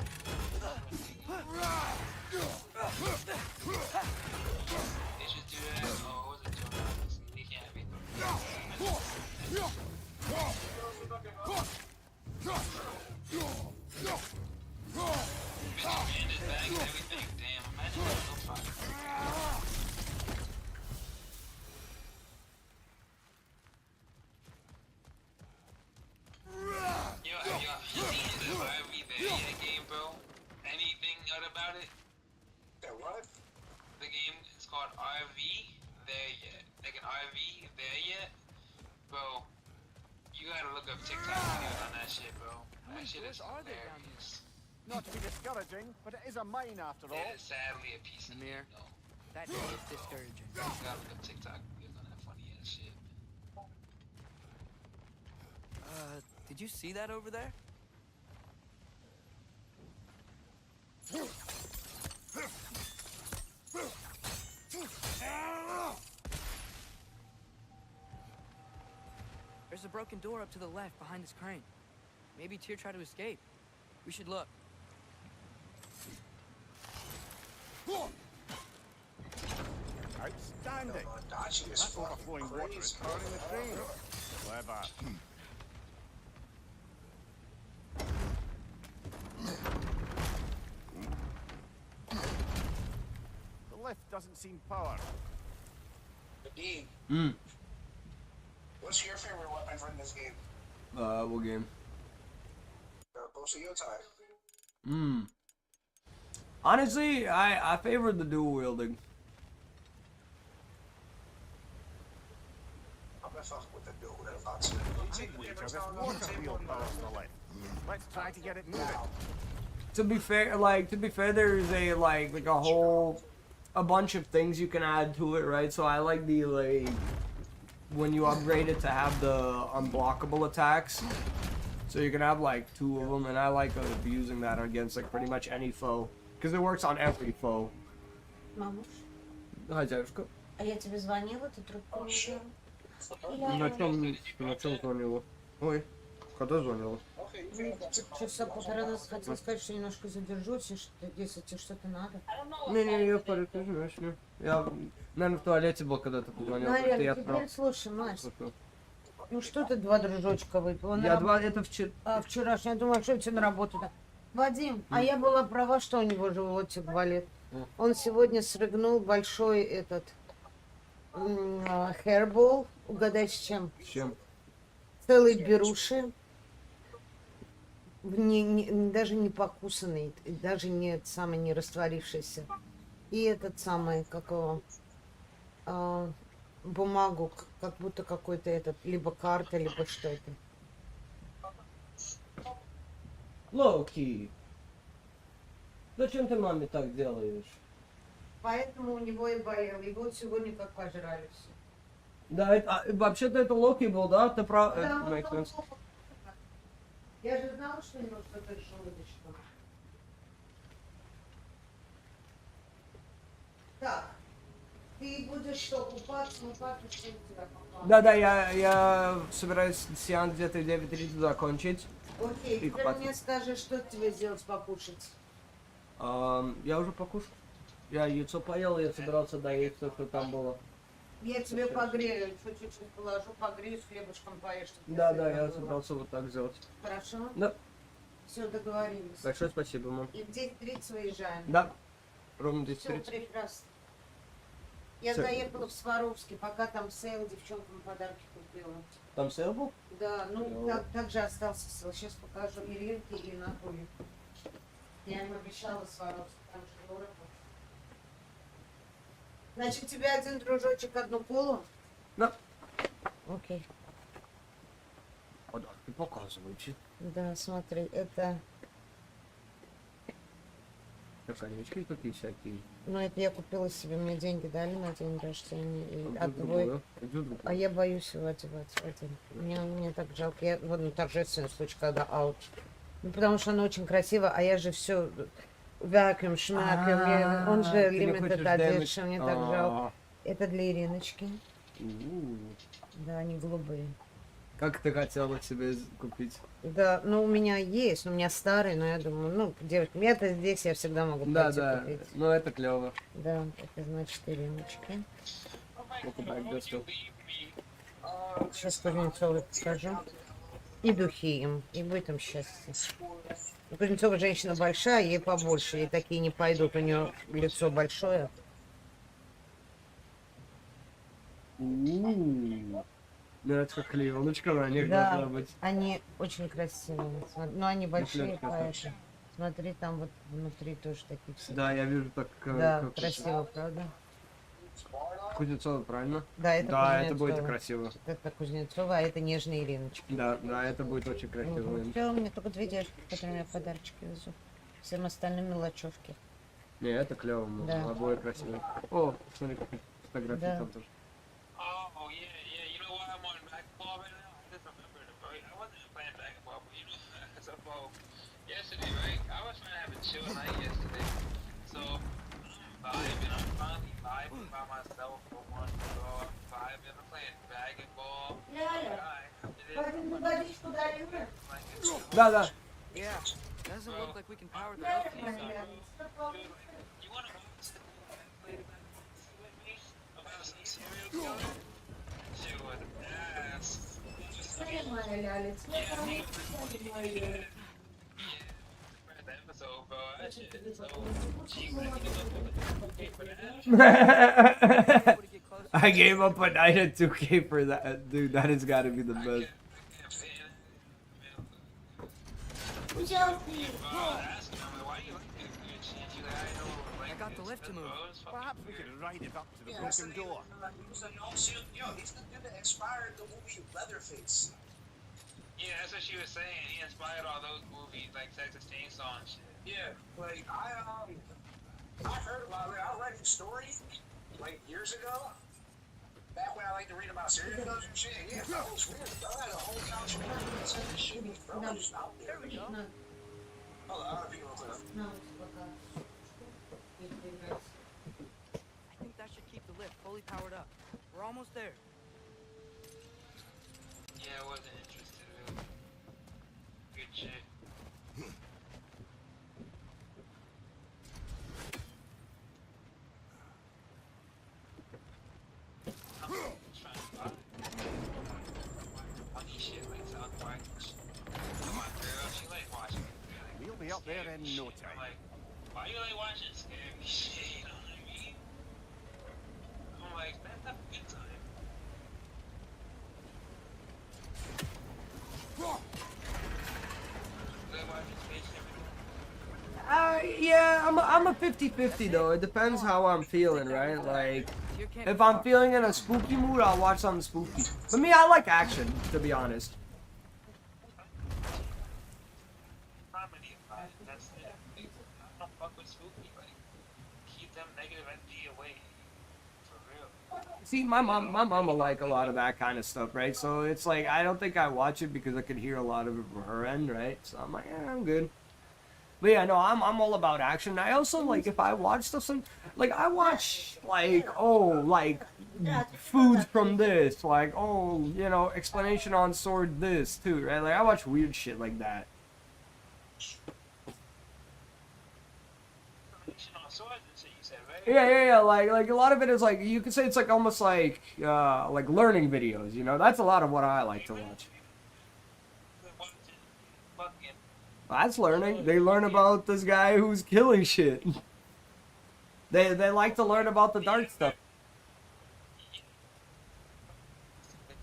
They should do that. Oh, what was it doing? They can't be. Bitch, man, just bagged everything. Damn, imagine that. No fuck. Yo, have y'all seen the RV There game, bro? Anything out about it? That what? The game is called RV There Yet. Like an RV There Yet? Bro, you gotta look up TikTok videos on that shit, bro. That shit is hilarious. Not to be discouraging, but it is a mine after all. It is sadly a piece of Amir, meat, though. that is discouraging. You gotta look up TikTok videos on that funny ass shit. Did you see that over there? There's a broken door up to the left behind this crane. Maybe Tyr tried to escape. We should look. Outstanding. Dandy. Dodgy as That fuck. overflowing water is Crazy. powering the train. Clever. The lift doesn't seem powered. Indeed. What's your favorite weapon from this game? What game? Boosie, your type. Honestly, I favor the dual wielding. I'm gonna fuck with the dude. If I see This water wheel powers the lift. Let's try to get it moving. To be fair, there's a like a bunch of things you can add to it, right? So I like the when you upgrade it to have the unblockable attacks. So you can have like 2 of them, and I like using that against like pretty much any foe, because it works on every foe. Мамуш, Хозяюшка. а я тебе звонила, ты трубку не взяла? На чем звонила? Ой, когда звонила? Часа полтора назад хотела сказать, что немножко задержусь, и что, если тебе что-то надо. Не, я в порядке, знаешь, не. Я, наверное, в туалете был, когда ты позвонил. Наверное, теперь слушай, Настя. Ну что ты 2 дружочка выпила? Я 2, это вчера. А вчерашний, я думала, что тебе на работу-то. Вадим, а я была права, что у него животик болит. Он сегодня срыгнул большой этот хербол. Угадай, с чем? С чем? Целый беруши. Даже не покусанный, даже не самый не растворившийся. И этот самый, как его, бумагу, как будто какой-то этот, либо карта, либо что-то. Локи, зачем ты маме так делаешь? Поэтому у него и болел. И вот сегодня как пожрали все. Да, вообще-то это Локи был, да? Ты прав. Да, я же знала, что у него что-то с желудочком. Так, ты будешь что, купаться, что у тебя попало? Да, я собираюсь сеанс где-то в 9:30 закончить. Окей, теперь мне скажи, что тебе сделать покушать? Я уже покушал. Я яйцо поел, я собирался доесть то, что там было. Я тебе погрею, еще чуть-чуть положу, погрею, с хлебушком поешь. Да, я собрался вот так сделать. Хорошо? Да. Все, договорились. Большое спасибо, мам. И в 10:30 выезжаем. Да, ровно Все 10:30. прекрасно. Я заехала в Сваровский, пока там сейл, девчонкам подарки купила. Там сейл был? Да, ну так же остался сейл. Сейчас покажу Иринке и Натуле. Я им обещала Сваровский, там же дорого. Значит, у тебя один дружочек, одну колу? Да. Окей. Подарки показывайте. Да, смотри, это... Конечки такие всякие. Ну, это я купила себе, мне деньги дали на день рождения. И А твой... А я боюсь его одевать. Мне так жалко. Я вот на торжественный случай, когда аут. Ну, потому что она очень красивая, а я же все вакуум, шмакуем. Он же limited edition, мне так жалко. Это для Ириночки. Да, они голубые. Как ты хотела себе купить? Да, ну у меня есть, у меня старый, но я думаю, ну, девочка, я-то здесь, я всегда могу пойти купить. Ну это клево. Да, это значит Ириночки. Сейчас Кузнецовой покажу. И духи им, и будет им счастье. Кузнецова женщина большая, ей побольше, ей такие не пойдут, у нее лицо большое. Нравится, как клееночка на них Да, должна быть. они очень красивые, но они большие, поэтому. Смотри, там вот внутри тоже такие все. Да, я вижу так. Да, красиво, правда? Кузнецова, правильно? Да, это да, Кузнецова. это будет красиво. Это Кузнецова, а это нежные Ириночки. Да, это будет очень красиво. Все, у меня только 2 девушки, которые я подарочки везу. Всем остальным мелочевки. Не, это клево, да. Обои красивые. О, смотри, какие фотографии да. там тоже. Yesterday, right? I was trying to have a chill night yesterday. So, vibing, I'm finally vibing by myself for once. So, I'm vibing, I'm playing basketball. Да. Yeah, doesn't look like we can power the up. You want to play with me about some моя лялец. Ну, там, я думаю, I gave up a night at 2K for that, dude. That has got to be the best. I got the lift to move. Perhaps we could ride it up to the broken door. Yo, he's the dude that inspired the movie Leatherface. Yeah, that's what she was saying. He inspired all those movies, like Texas Chainsaw and shit. Yeah, like I heard about it. I read his story like years ago. Back when I liked to read about serial killers and shit. Yeah, that was weird. Bro, I had a whole couch of evidence and shit. Bro, just out there. Hold on, I'll be able to. I think that should keep the lift fully powered up. We're almost there. Yeah, I wasn't interested really. Good shit. We'll be up there in no time. I'm like, why you like watching scary shit? You know what I mean? I'm like, that's a good time. Yeah, I'm a 50-50 though. It depends how I'm feeling, right? Like, if I'm feeling in a spooky mood, I'll watch something spooky. For me, I like action, to be honest. Comedy, that's it. I don't fuck with spooky. Like, keep them negative energy away. For real. See, my mom will like a lot of that kind of stuff, right? So it's like, I don't think I watch it because I could hear a lot of it from her end, right? So I'm like, yeah, I'm good. But yeah, no, I'm all about action. I also, like, if I watch stuff, like, I watch, like, oh, like, foods from this, like, oh, you know, explanation on sword this, too, right? Like, I watch weird shit like that. Yeah, like a lot of it is, like, you could say it's, like, almost like learning videos, you know? That's a lot of what I like to watch. That's learning. They learn about this guy who's killing shit. They like to learn about the dark stuff.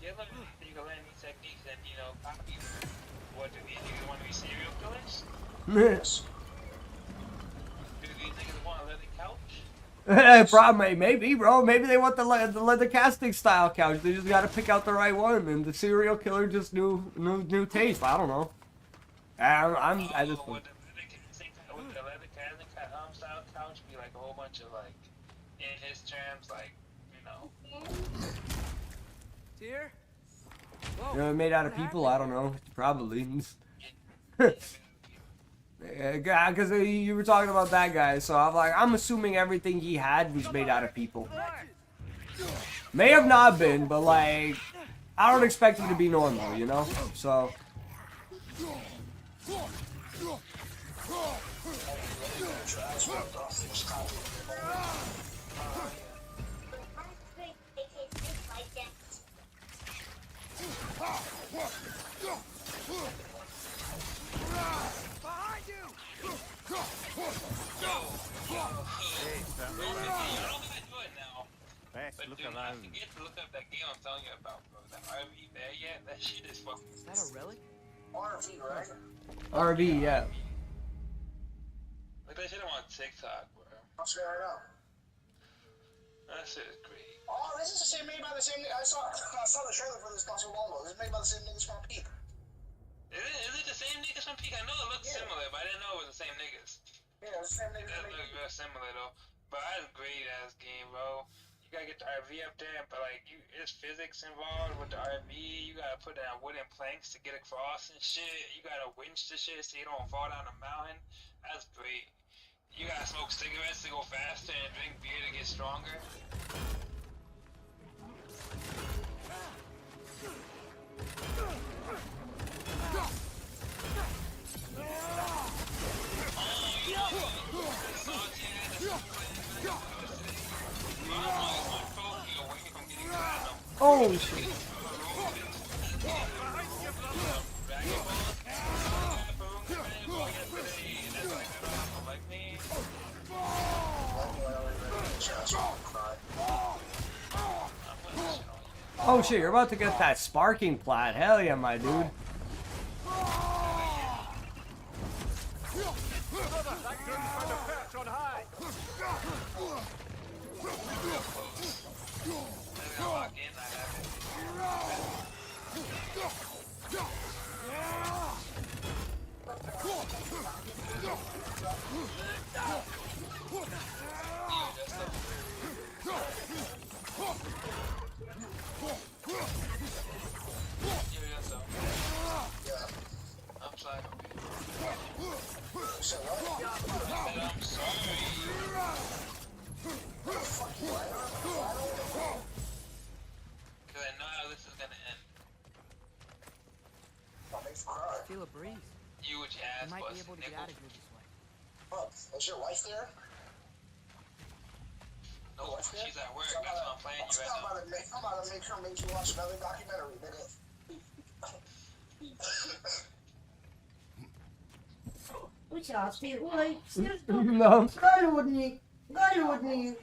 You can learn these techniques and, you know, copy what do these niggas want to be serial killers? Yes. Do these niggas want a leather couch? Probably, maybe, bro. Maybe they want the leather casting style couch. They just gotta pick out the right one, and the serial killer just new taste. I don't know. I just. With the leather casting style couch be like a whole bunch of like, in his terms, like, you know. Dear? You know, made out of people. I don't know. Probably. Yeah, because you were talking about that guy, so I'm assuming everything he had was made out of people. May have not been, but like, I don't expect him to be normal, you know? So. Behind you! Best look around. I forget to look up that game I'm telling you about, bro. That RV there, yeah, that shit is fucking. Is that a relic? RV, right? RV, yeah. Look, that shit on TikTok, bro. I'm scared right now. That shit is great. Oh, this is the same made by the same. I saw the trailer for this not so long ago. This is made by the same niggas from Peak. Is it the same niggas from Peak? I know it looks similar, but I didn't know it was the same niggas. Yeah, it's the same niggas. That looks real similar though. But that's a great ass game, bro. You gotta get the RV up there, but like, there's physics involved with the RV. You gotta put down wooden planks to get across and shit. You gotta winch the shit so you don't fall down the mountain. That's great. You gotta smoke cigarettes to go faster and drink beer to get stronger. Oh shit. Oh shit, you're about to get that sparking plat. Hell yeah, my dude. I'm sorry. I'm sorry. Because I know how this is gonna end. I Feel a breeze. You with your I ass might be busted, able to get nigga. out of here this way. Oh, is your wife there? No, she's at work. That's why I'm playing you right now. I'm about to make her make you watch another documentary, nigga. Участки. Ой, Да. голодный, голодный.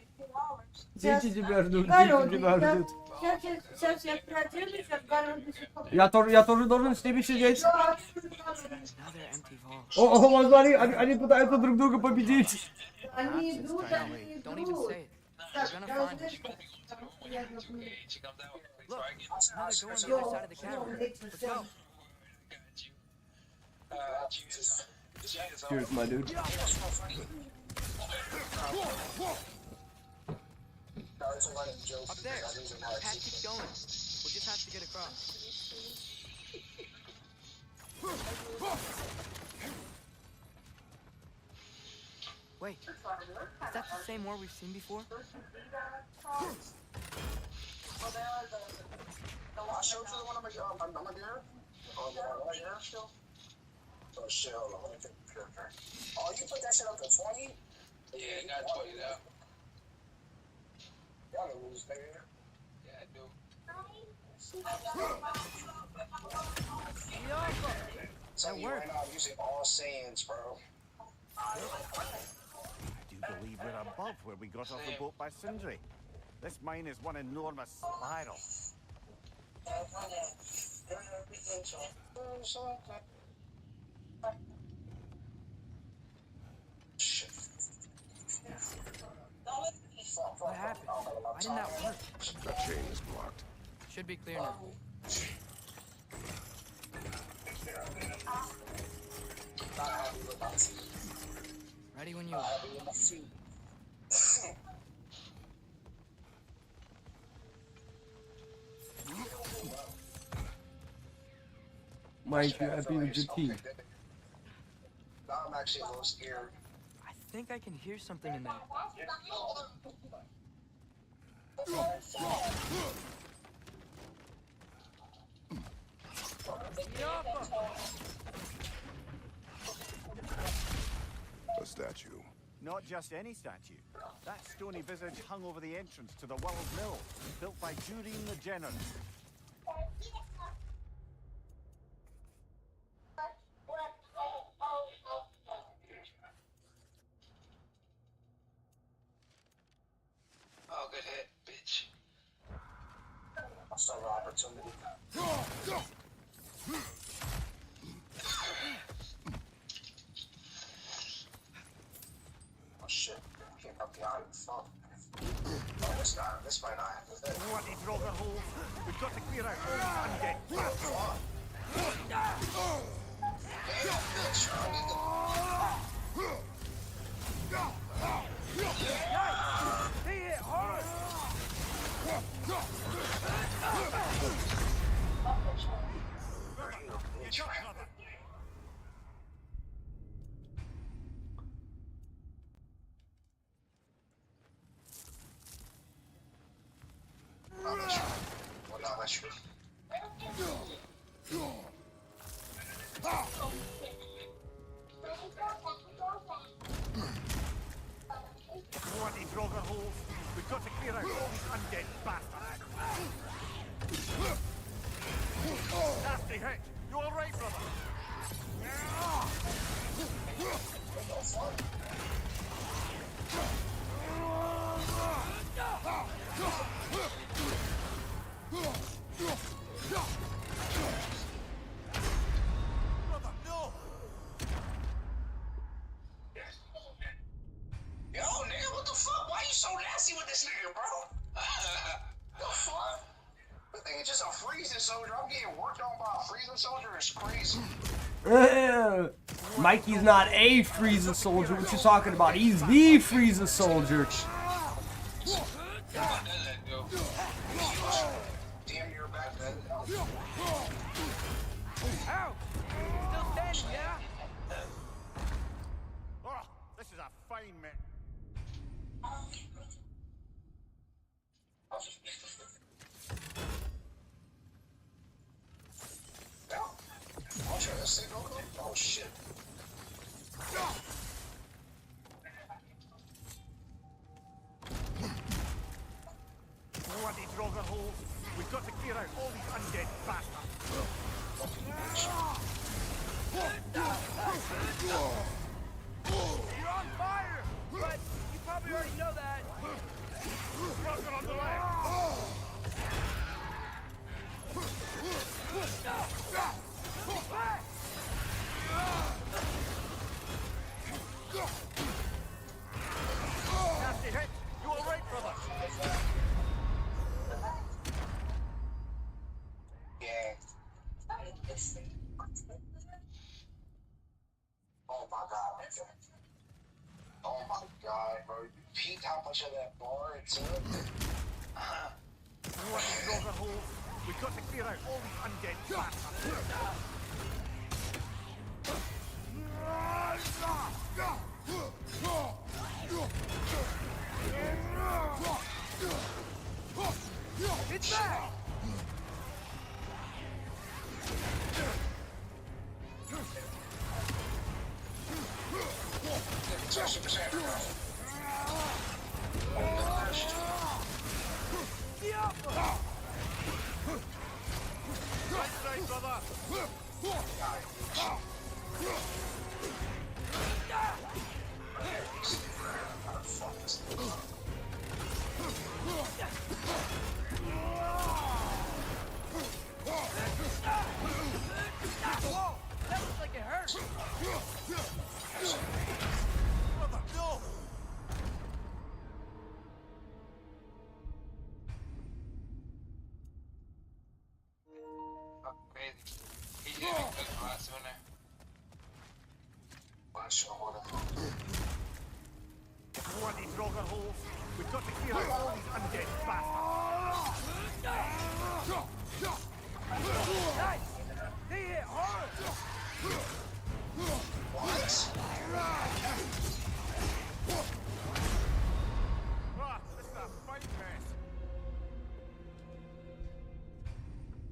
Дети тебя ждут, дети Голодный. тебя ждут. Сейчас я протяну, сейчас голодный. Я тоже должен с ними сидеть. Now they're empty vaults. О, смотри, они пытаются друг друга победить. Они идут, они Don't even идут. say it. They're gonna find us. She comes out with a police Look, wagon. now they're going to the other side of the cavern. Let's go. Cheers. Cheers. Cheers, my dude. Up there. That path keeps going. We'll just have to get across. Wait, is that the same war we've seen before? I showed you the one on my gear. Oh, shit, hold on, let me take a picture. Oh, you put that shit up to 20? Yeah, I got 20 now. Y'all gonna lose, nigga. Yeah, I do. So you right now, I'm using all sands, bro. I do believe we're above where we got off the boat by Sindri. This mine is one enormous spiral. What happened? Why didn't that work? The chain is blocked. Should be clear now. Ready when you are. Mike, you happy with your team? Now I'm actually a little scared. I think I can hear something in there. A statue. Not just any statue. That stony visage hung over the entrance to the World Mill, built by Dureen the Generous. Oh, good hit, bitch. I saw the opportunity. Oh shit, can't come behind the phone. Oh, this might not have to fit. Bloody Droger hole! We've got to clear out and get past them. Damn, bitch, I need to... Bloody Droger holes! We've got to clear out and get past them. Nasty hit! You alright, brother? just a freezing soldier. I'm getting worked on by a freezing soldier. It's crazy. Mikey's not a freezing soldier. What you talking about? He's the freezing soldier. Damn, you're back then. Ow! Still standing, yeah? Oh, this is a fine mess. I'll try to signal. Oh shit. Bloody Draugr hole. We've got to clear out all these undead bastards. You're on fire! But you probably already know that. Draugr on the left. Nasty hit. You all right, brother? Yeah. Oh my god. Oh my god, bro. You peeped how much of that bar it took? Bloody Draugr hole. We've got to clear out all these undead bastards. It's back! Right side, brother. Whoa! That looks like it hurt! Brother, no! Fucking crazy. He did a good last winner. Bloody Draugr hole. We've got to clear out all these undead bastards. Nice! He hit hard! Ah, this is a fight mess.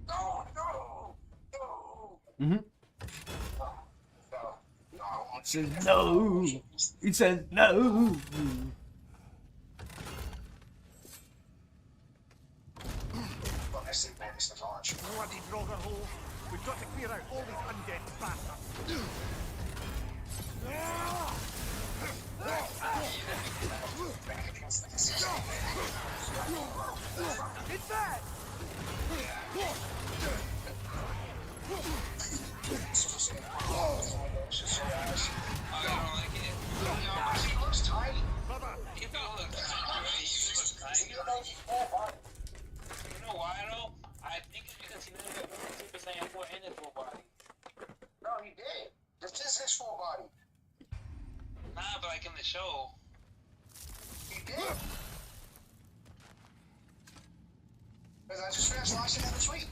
No, no, no. Mm-hmm. He says no. He says no. Bloody Draugr hole. We've got to clear out all these undead bastards. It's back! I don't like it. He looks tiny. Brother, You know, look tiny. You know why though? I think it's because he didn't get 50% for in his full body. No, he did. This is his full body. Nah, but like in the show. He did. Because I just finished watching it this week.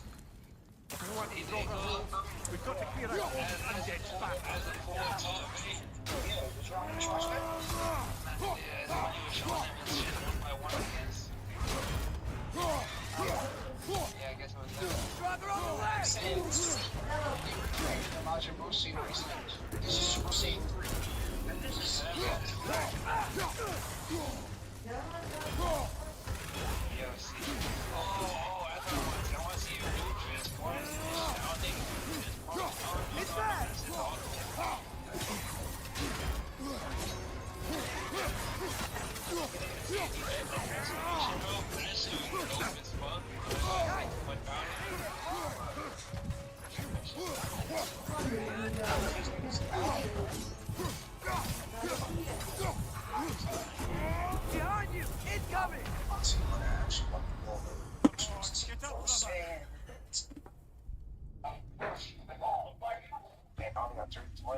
bloody Draugr hole. We've got to clear out all these undead bastards. As a full top, right? Yeah, just watch that. Yeah, it's when he was showing him his shit one by one, I guess. Yeah, I guess it was that. Draugr on the left! Imagine Boosie recent. This is Boosie 3. And this is 7. Yo, see. Oh, I want to see your new Transformers. I don't think Transformers. It's back! Behind you! Incoming!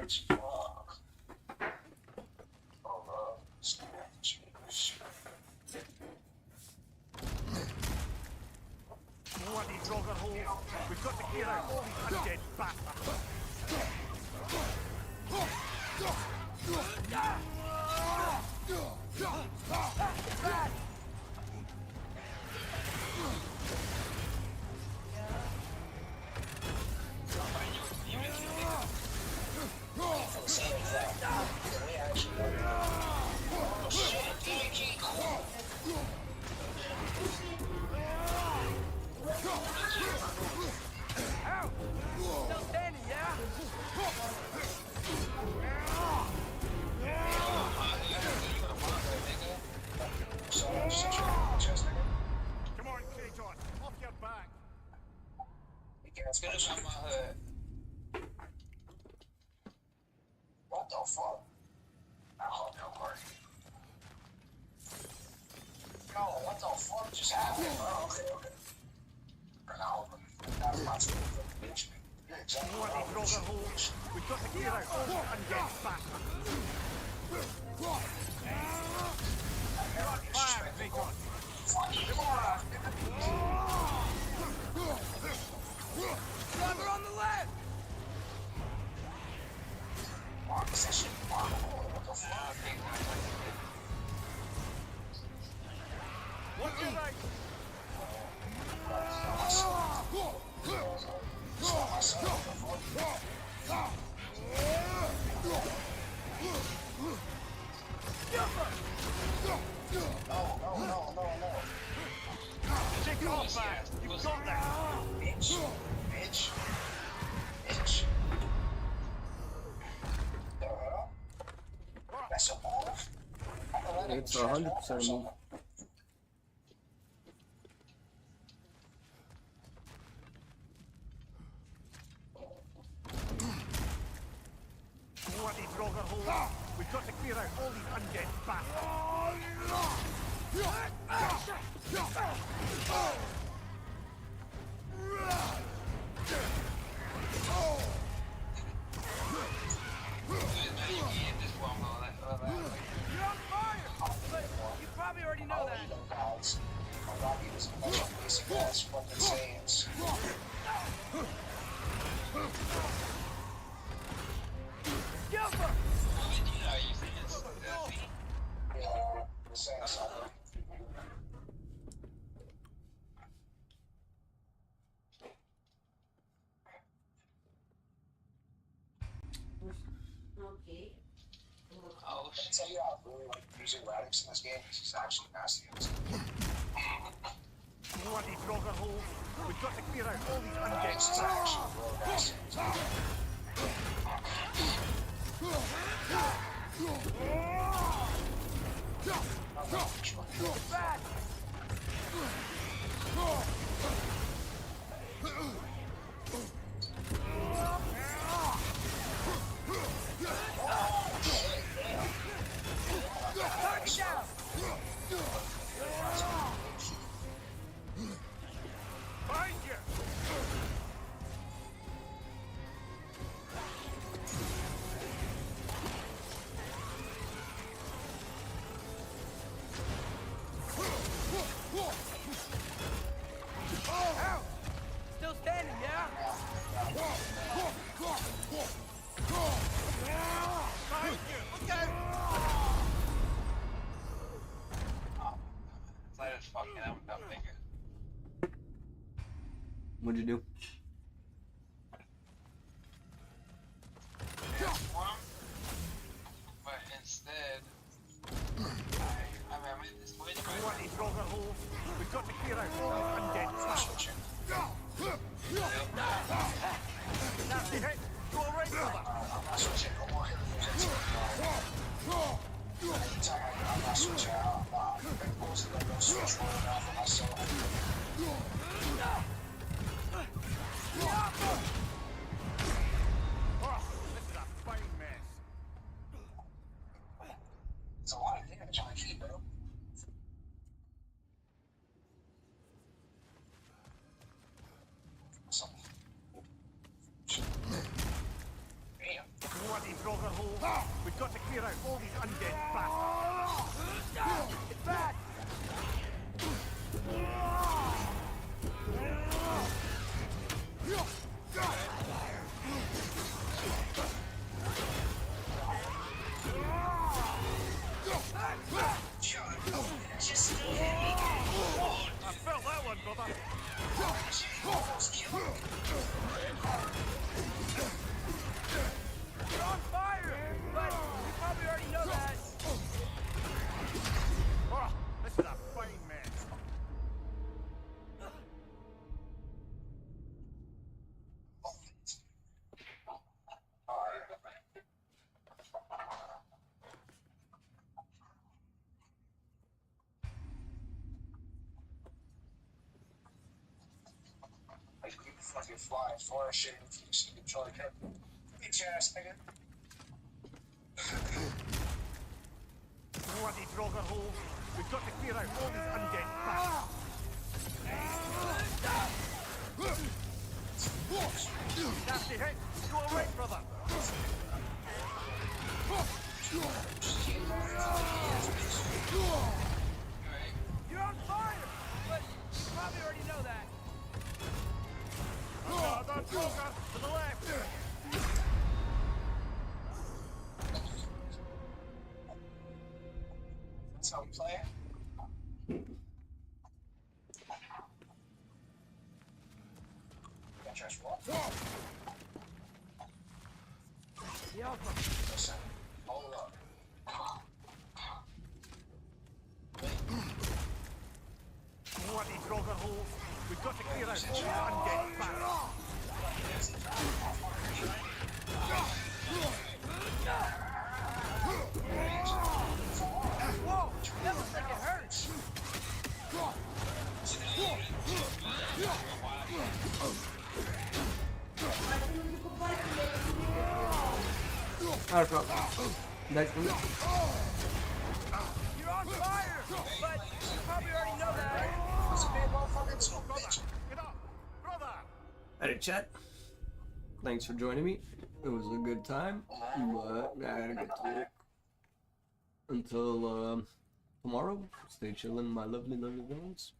Which fuck? Oh, Bloody drogger hole. We've got to clear out all these undead bastards. Come on, Kratos, off your back. Let's finish on my hood. What the fuck? I hope no work. Yo, what the fuck just happened, bro? Okay. That's my school for the bitch. Bloody drogger hole. We've got to clear out all these undead bastards. You're on fire, Kratos. Driver on the left! What is that shit? What the fuck? What's your right? No. Take it off, man. You've got that. Bitch. That's a move. It's 100% move. Bloody drogger hole. We've got to clear out all these undead bastards. You're on fire! But you probably already know that. Guys, all I need is a bunch of basic ass fucking sayings. Gilbert! Yeah, saying something. Okay. Oh, I tell you, I really like using radics in this game. This is actually nasty. Bloody drogger hole. We've got to clear out all these undead This is bastards. actually real nasty. Bad! Target down! Find you! Still standing, yeah? Find you! Okay! it's like it's fucking out without thinking. What'd you do? One, but instead, I made this way. Bloody drogger hole. We've got to clear out all these undead bastards. Nasty hit. Go away, brother. I'm not switching no more. I'm not switching out. I'm supposed to go switch one off of myself. clear out all these undead bastards. It's back! I felt that one, brother. You're on fire, but you probably already know that. Oh, this is a fine mess. Fucking fly, flourishing, you control the cat. Bitch ass nigga. Bloody drogger holes. We've got to clear out all these undead bastards. Nasty hit. Go away, brother. You're on fire, but you probably already know that. The drogger to the left. That's how we play it. Trust what? Listen, hold up. Bloody drogger holes. We've got to clear out all the undead bastards. Whoa! That looks like it hurts! Alright, next one. You're on fire! But you probably already know that. Get up! Brother! Hey, chat. Thanks for joining me. It was a good time, but I gotta get to work. Until tomorrow, stay chillin', my lovely villains.